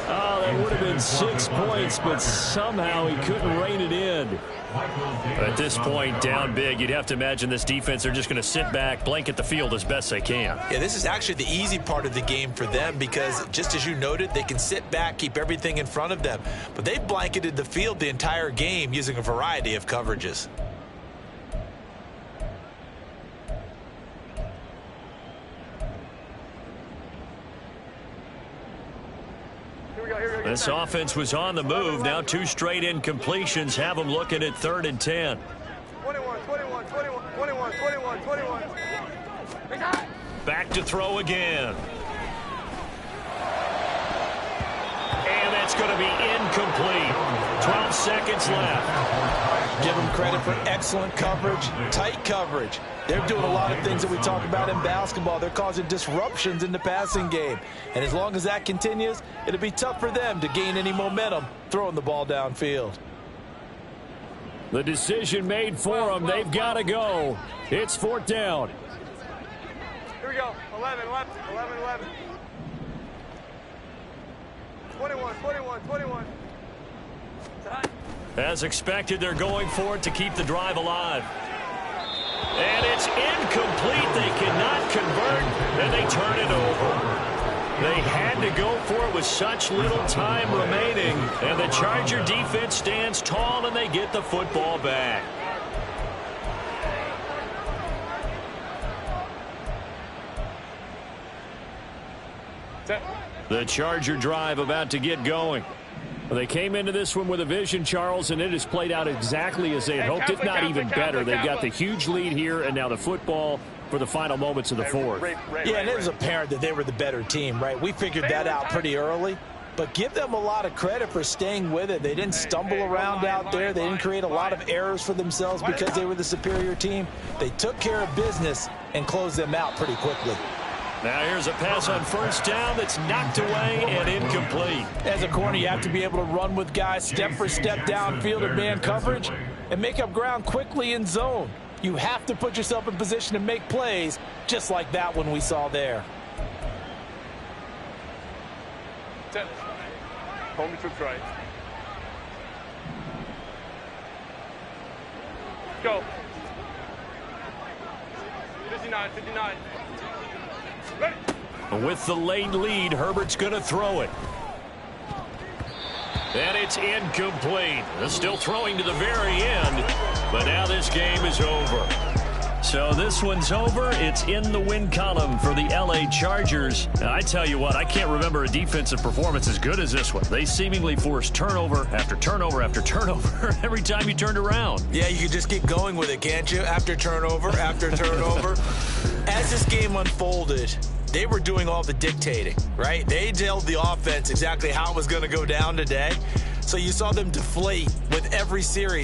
[SPEAKER 2] Oh, that would have been 6 points, but somehow he couldn't rein it in. At this point, down big, you'd have to imagine this defense, they're just going to sit back, blanket the field as best they can.
[SPEAKER 5] Yeah, this is actually the easy part of the game for them because, just as you noted, they can sit back, keep everything in front of them. But they blanketed the field the entire game using a variety of coverages.
[SPEAKER 2] This offense was on the move. Now 2 straight incompletions have them looking at 3rd and 10.
[SPEAKER 4] 21.
[SPEAKER 2] Back to throw again. And that's going to be incomplete. 12 seconds left.
[SPEAKER 5] Give them credit for excellent coverage, tight coverage. They're doing a lot of things that we talk about in basketball. They're causing disruptions in the passing game. And as long as that continues, it'll be tough for them to gain any momentum throwing the ball downfield.
[SPEAKER 6] The decision made for them. They've got to go. It's 4th down.
[SPEAKER 4] Here we go. 11. 21.
[SPEAKER 2] As expected, they're going for it to keep the drive alive. And it's incomplete. They cannot convert, and they turn it over. They had to go for it with such little time remaining, and the Charger defense stands tall, and they get the football back. The Charger drive about to get going. They came into this one with a vision, Charles, and it has played out exactly as they had hoped, if not even better. They've got the huge lead here, and now the football for the final moments of the fourth.
[SPEAKER 5] Yeah, and it was apparent that they were the better team, right? We figured that out pretty early, but give them a lot of credit for staying with it. They didn't stumble around out there. They didn't create a lot of errors for themselves because they were the superior team. They took care of business and closed them out pretty quickly.
[SPEAKER 2] Now here's a pass on first down that's knocked away and incomplete.
[SPEAKER 5] As a corner, you have to be able to run with guys step for step downfield in man coverage and make up ground quickly in zone. You have to put yourself in position to make plays just like that one we saw there.
[SPEAKER 4] Hold me to right. Go. 59, 59. Ready.
[SPEAKER 2] With the late lead, Herbert's going to throw it. And it's incomplete. They're still throwing to the very end, but now this game is over. So this one's over. It's in the win column for the LA Chargers. And I tell you what, I can't remember a defensive performance as good as this one. They seemingly forced turnover after turnover after turnover every time you turned around.
[SPEAKER 5] Yeah, you can just keep going with it, can't you? After turnover, after turnover. As this game unfolded, they were doing all the dictating, right? They told the offense exactly how it was going to go down today. So you saw them deflate with every series.